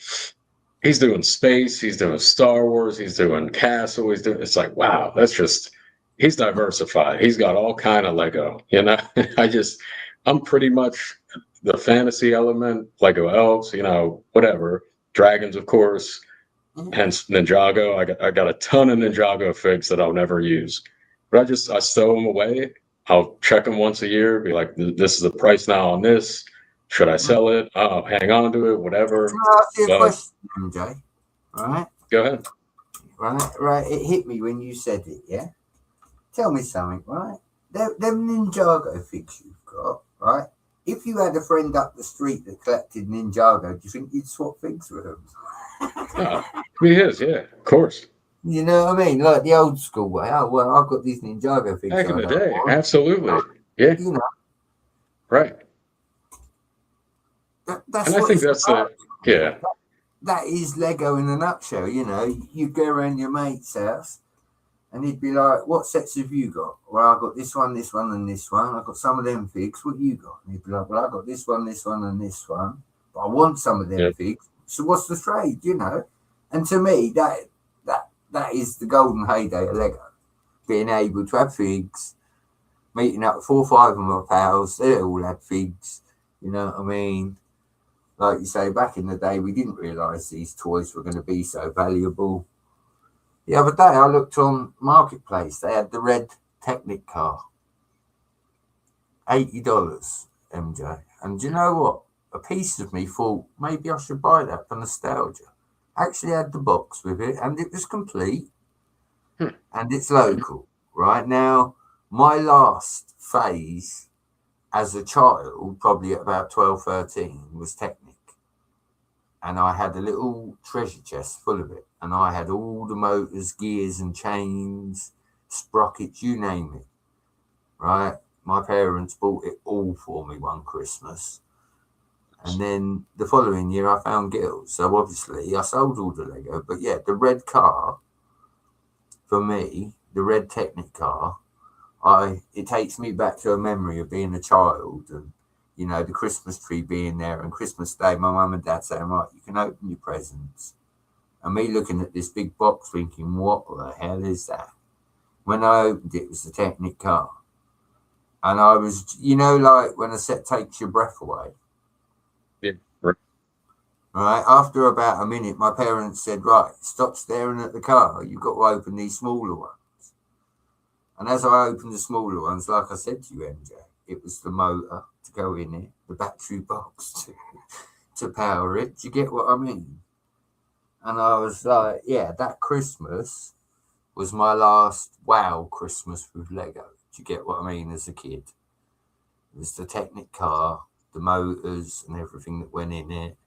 He's doing space, he's doing Star Wars, he's doing Castle, it's like, wow, he's diversified. He's got all kind of Lego, I'm pretty much the fantasy element, Lego elves, whatever, dragons, of course, hence Ninjago. I got a ton of Ninjago figs that I'll never use, but I stow them away. I'll check them once a year, be like, this is the price now on this. Should I sell it? I'll hang on to it, whatever. Can I ask you a question, MJ? Right? Go ahead. Right. It hit me when you said it, yeah? Tell me something, right? Them Ninjago figs you've got, right? If you had a friend up the street that collected Ninjago, do you think you'd swap figs with him? He is, yeah, of course. You know what I mean? Like the old school way. Oh, well, I've got these Ninjago figs. Back in the day, absolutely. Yeah. Right. That's and I think that's That is Lego in a nutshell, You go around your mate's house and he'd be like, what sets have you got? Well, I've got this one, and this one. I've got some of them figs. What you got? And he'd be like, well, I've got this one, and this one. But I want some of them figs. So what's the trade, And to me, that is the golden heyday of Lego. Being able to have figs, meeting up with 4 or 5 of my pals, they all had figs, you know what I mean? Like you say, back in the day, we didn't realise these toys were going to be so valuable. The other day, I looked on Marketplace. They had the red Technic car. $80, MJ. And do you know what? A piece of me thought, maybe I should buy that for nostalgia. Actually had the box with it, and it was complete. And it's local. Right now, my last phase as a child, probably at about 12, 13, was Technic. And I had a little treasure chest full of it. And I had all the motors, gears and chains, sprockets, you name it. Right? My parents bought it all for me one Christmas. And then the following year, I found Gills. So obviously, I sold all the Lego. But yeah, the red car, for me, the red Technic car, it takes me back to a memory of being a child and, the Christmas tree being there, and Christmas Day, my mum and dad saying, right, you can open your presents. And me looking at this big box thinking, what the hell is that? When I opened it, it was the Technic car. And I was, like when a set takes your breath away. Yeah. Right. After about a minute, my parents said, right, stop staring at the car. You've got to open these smaller ones. And as I opened the smaller ones, like I said to you, MJ, it was the motor to go in it, the battery box to power it. Do you get what I mean? And I was like, yeah, that Christmas was my last wow Christmas with Lego. Do you get what I mean? As a kid, it was the Technic car, the motors, and everything that went in it.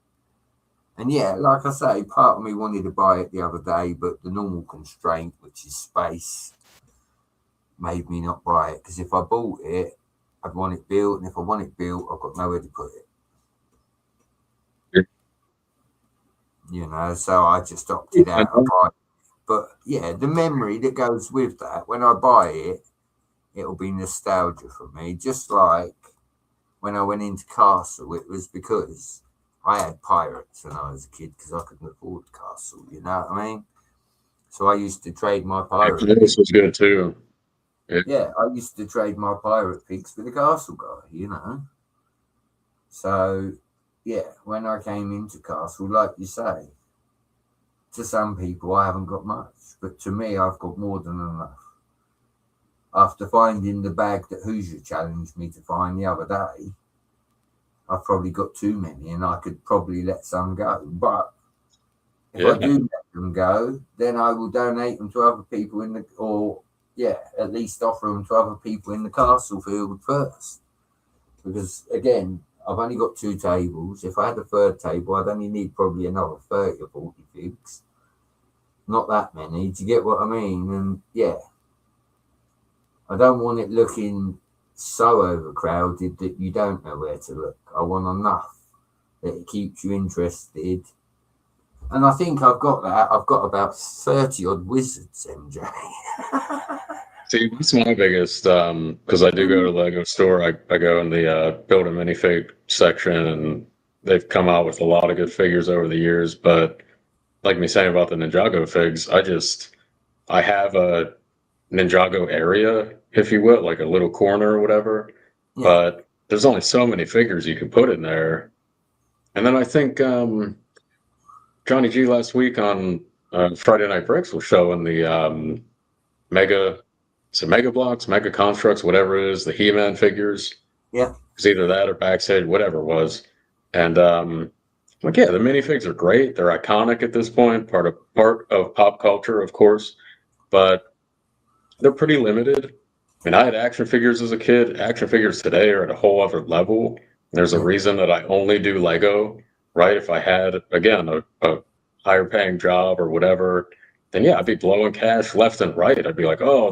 And yeah, like I say, part of me wanted to buy it the other day, but the normal constraint, which is space, made me not buy it. Because if I bought it, I'd want it built, and if I want it built, I've got nowhere to put it. So I just opted out of buying it. But yeah, the memory that goes with that, when I buy it, it'll be nostalgia for me. Just like when I went into Castle, it was because I had pirates when I was a kid because I couldn't afford Castle, you know what I mean? So I used to trade my pirate pigs. This was good too. Yeah, I used to trade my pirate pigs with the Castle guy, So, yeah, when I came into Castle, like you say, to some people I haven't got much, but to me I've got more than enough. After finding the bag that Hoosier challenged me to find the other day, I've probably got too many and I could probably let some go. But if I do let them go, then I will donate them to other people at least offer them to other people in the castle field first. Because again, I've only got 2 tables. If I had a third table, I'd only need probably another 30 or 40 figs. Not that many. Do you get what I mean? And yeah, I don't want it looking so overcrowded that you don't know where to look. I want enough that it keeps you interested. And I think I've got that. I've got about 30 odd wizards, MJ. See, that's my biggest, because I do go to Lego store. I go in the build a minifig section, and they've come out with a lot of good figures over the years. But like me saying about the Ninjago figs, I have a Ninjago area, if you will, like a little corner or whatever. Yeah. But there's only so many figures you can put in there. And then I think Johnny G last week on Friday Night Bricks was showing the Mega Blocks, Mega Constructs, whatever it is, the He-Man figures. Yeah. It's either that or Backstage, whatever it was. And the minifigs are great. They're iconic at this point, part of pop culture, of course. But they're pretty limited. I mean, I had action figures as a kid. Action figures today are at a whole other level. There's a reason that I only do Lego, right? If I had, again, a higher paying job or whatever, then yeah, I'd be blowing cash left and right. I'd be like, oh,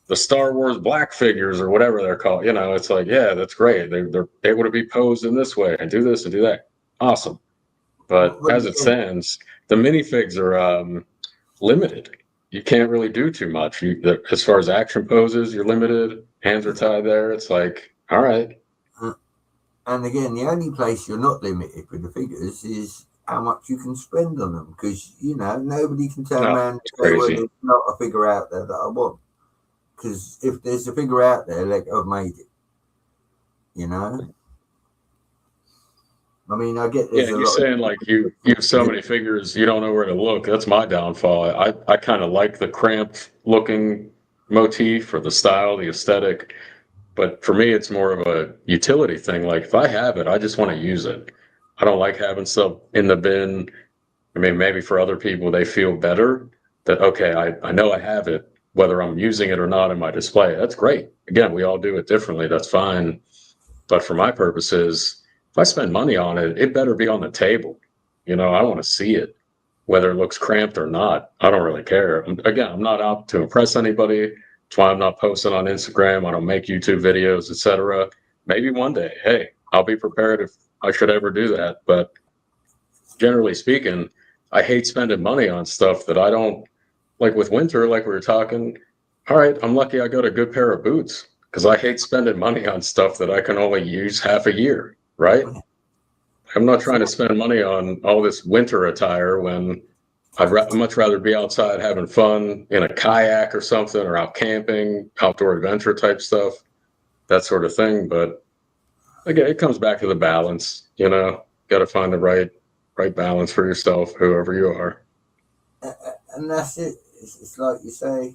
the Star Wars black figures or whatever they're called. It's like, yeah, that's great. They're able to be posed in this way and do this and do that. Awesome. But as it stands, the minifigs are limited. You can't really do too much. As far as action poses, you're limited. Hands are tied there. It's like, all right. And again, the only place you're not limited with the figures is how much you can spend on them. Because, nobody can turn around and say, well, there's not a figure out there that I want. Because if there's a figure out there, like, I've made it. I mean, I get there's you're saying like you have so many figures, you don't know where to look. That's my downfall. I kind of like the cramped looking motif or the style, the aesthetic. But for me, it's more of a utility thing. Like if I have it, I just want to use it. I don't like having stuff in the bin. I mean, maybe for other people, they feel better that, okay, I know I have it, whether I'm using it or not in my display. That's great. Again, we all do it differently. That's fine. But for my purposes, if I spend money on it, it better be on the table. I want to see it, whether it looks cramped or not. I don't really care. Again, I'm not out to impress anybody. That's why I'm not posting on Instagram. I don't make YouTube videos, etc. Maybe one day, hey, I'll be prepared if I should ever do that. But generally speaking, I hate spending money on stuff that I don't like. With winter, like we were talking, all right, I'm lucky I got a good pair of boots because I hate spending money on stuff that I can only use half a year, right? I'm not trying to spend money on all this winter attire when I'd much rather be outside having fun in a kayak or something, or out camping, outdoor adventure type stuff, that sort of thing. But again, it comes back to the balance, got to find the right balance for yourself, whoever you are. And that's it. It's like you say,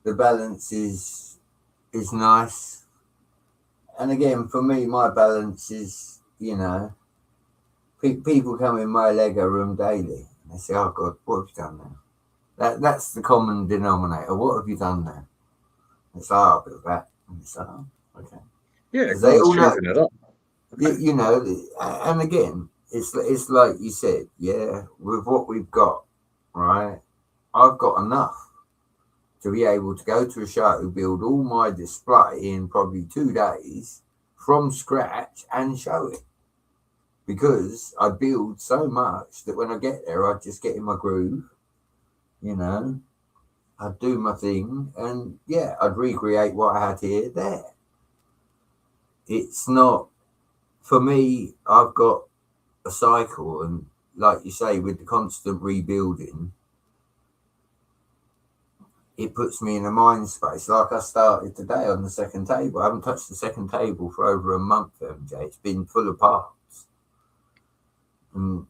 the balance is nice. And again, for me, my balance is, people come in my Lego room daily. And they say, "Oh God, what have you done now?" That's the common denominator. What have you done now? It's like, "Oh, I built that." And it's like, "Oh, okay." Yeah, Because they God's all know, changing it up. and again, it's like you said, yeah, with what we've got, right? I've got enough to be able to go to a show, build all my display in probably 2 days from scratch and show it. Because I build so much that when I get there, I just get in my groove, I'd do my thing, and yeah, I'd recreate what I had here, there. It's not, for me, I've got a cycle, and like you say, with the constant rebuilding, it puts me in a mind space. Like I started today on the second table. I haven't touched the second table for over a month, MJ. It's been full of parts. And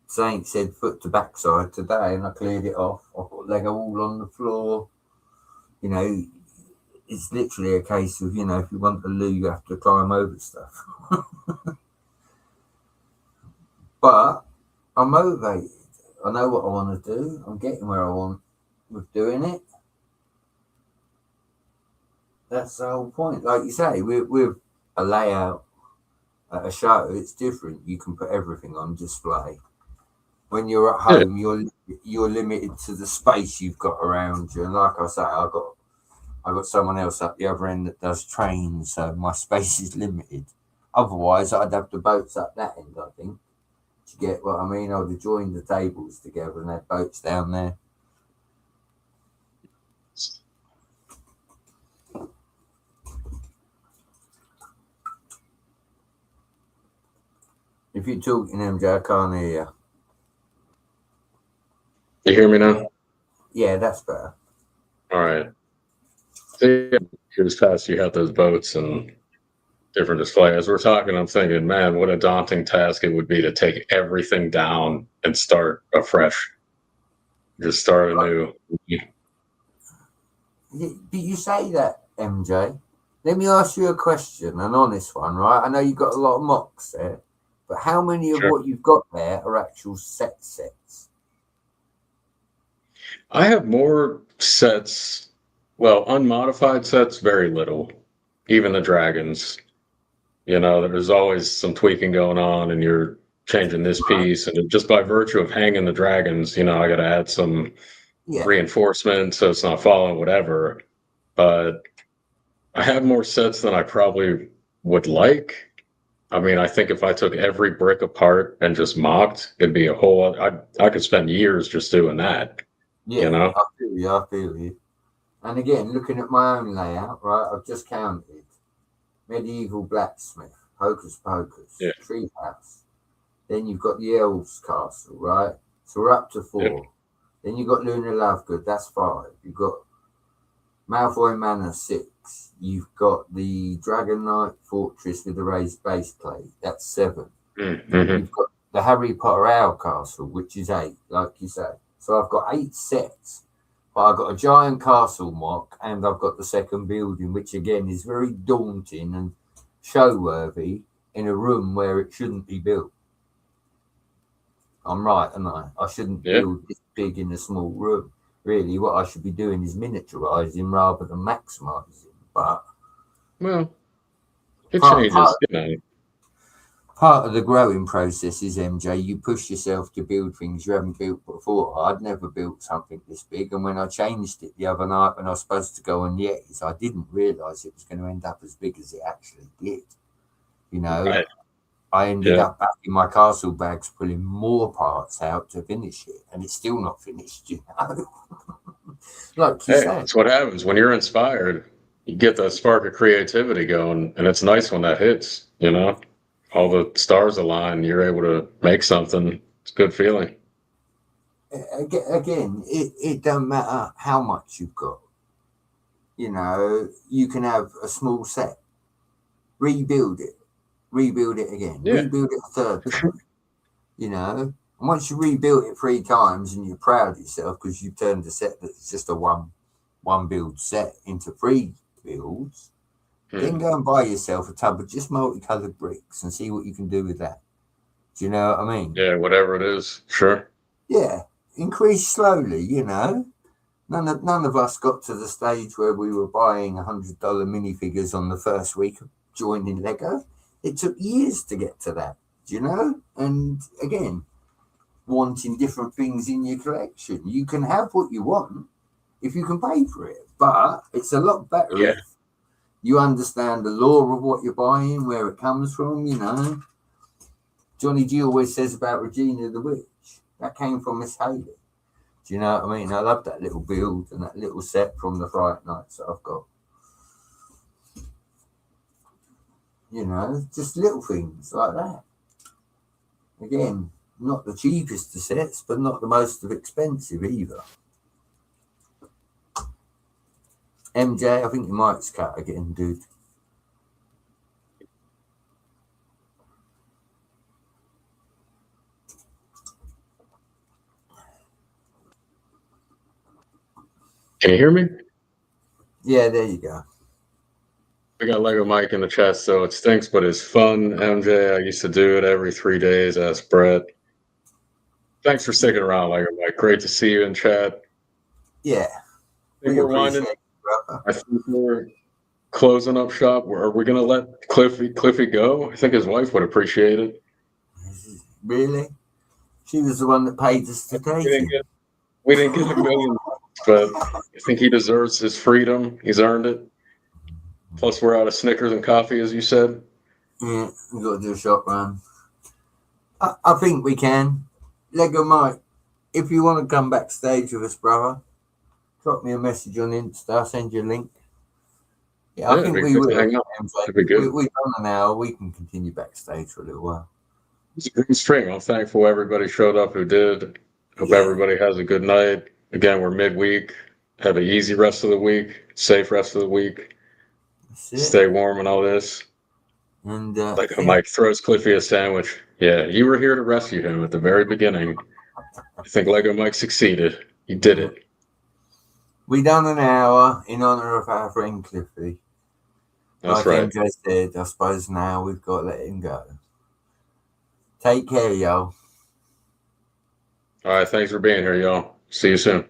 Saint said foot to backside today, and I cleared it off. I put Lego all on the floor. It's literally a case of, if you want the loo, you have to climb over stuff. But I'm motivated. I know what I want to do. I'm getting where I want with doing it. That's the whole point. Like you say, with a layout at a show, it's different. You can put everything on display. When you're at home, you're limited to the space you've got around you. And like I say, I got someone else up the other end that does trains, so my space is limited. Otherwise, I'd have the boats up that end, I think. Do you get what I mean? I'd have joined the tables together and had boats down there. If you're talking, MJ, I can't hear you. You hear me now? Yeah, that's better. All right. So, years past, you had those boats and different display. As we're talking, I'm thinking, man, what a daunting task it would be to take everything down and start afresh. Just start anew. But you say that, MJ. Let me ask you a question, an honest one, right? I know you've got a lot of mocks there, but how many of what you've got there are actual sets? I have more sets, well, unmodified sets, very little. Even the dragons. There's always some tweaking going on, and you're changing this piece, and just by virtue of hanging the dragons, I got to add some reinforcement so it's not falling, whatever. But I have more sets than I probably would like. I mean, I think if I took every brick apart and just mocked, it'd be a whole. I could spend years just doing that. Yeah, I feel you. And again, looking at my own layout, right? I've just counted: medieval blacksmith, hocus pocus, treehouse. Then you've got the elves castle, right? So we're up to 4. Yeah. Then you've got Lunar Lovegood, that's 5. You've got Malfoy Manor, 6. You've got the Dragon Knight Fortress with the raised base plate, that's 7. Mm-hmm. You've got the Harry Potter Owl Castle, which is 8, like you say. So I've got 8 sets. But I've got a giant castle mock, and I've got the second building, which again is very daunting and show-worthy in a room where it shouldn't be built. I'm right, am I? I shouldn't build this big in a small room. Really, what I should be doing is miniaturizing rather than maximizing. But it changes. Part of the growing process is, MJ, you push yourself to build things you haven't built before. I'd never built something this big, and when I changed it the other night when I was supposed to go on Yetis, I didn't realize it was going to end up as big as it actually did. Right. I ended up back in my castle bags pulling more parts out to finish it, and it's still not finished, Like you said. That's what happens when you're inspired. You get that spark of creativity going, and it's nice when that hits, all the stars align, you're able to make something. It's a good feeling. Again, it don't matter how much you've got. You can have a small set, rebuild it again, rebuild it a third time, and once you rebuild it 3 times and you're proud of yourself because you've turned a set that's just a 1, one build set into 3 builds, then go and buy yourself a tub of just multicolored bricks and see what you can do with that. Do you know what I mean? Yeah, whatever it is. Sure. Yeah, increase slowly, you know. None of us got to the stage where we were buying $100 minifigures on the first week of joining Lego. It took years to get to that, do you know? And again, wanting different things in your collection. You can have what you want if you can pay for it, but it's a lot better if you understand the law of what you're buying, where it comes from, you know. Johnny G always says about Regina the Witch. That came from Miss Haley. Do you know what I mean? I love that little build and that little set from the Fright Nights that I've got. You know, just little things like that. Again, not the cheapest of sets, but not the most expensive either. MJ, I think your mic's cut again, dude. Can you hear me? Yeah, there you go. We got Lego Mike in the chat, so it stinks, but it's fun. MJ, I used to do it every 3 days. Ask Brett. Thanks for sticking around, Lego Mike. Great to see you in chat. Yeah. I think we're closing up shop. Are we going to let Cliffy go? I think his wife would appreciate it. Really? She was the one that paid us to take it. We didn't get $1 million, but I think he deserves his freedom. He's earned it. Plus, we're out of Snickers and coffee, as you said. Yeah, we've got to do a shop run. I think we can. Lego Mike, if you want to come backstage with us, brother, drop me a message on Insta. I'll send you a link. Yeah, I think we will. We've done an hour. We can continue backstage for a little while. It's a great stream. I'm thankful everybody showed up who did. Hope everybody has a good night. Again, we're midweek. Have an easy rest of the week. Safe rest of the week. Stay warm and all this. And Mike throws Cliffy a sandwich. Yeah, you were here to rescue him at the very beginning. I think Lego Mike succeeded. He did it. We done an hour in honor of our friend Cliffy. That's right. MJ said, I suppose now we've got to let him go. Take care, y'all. All right, thanks for being here, y'all. See you soon.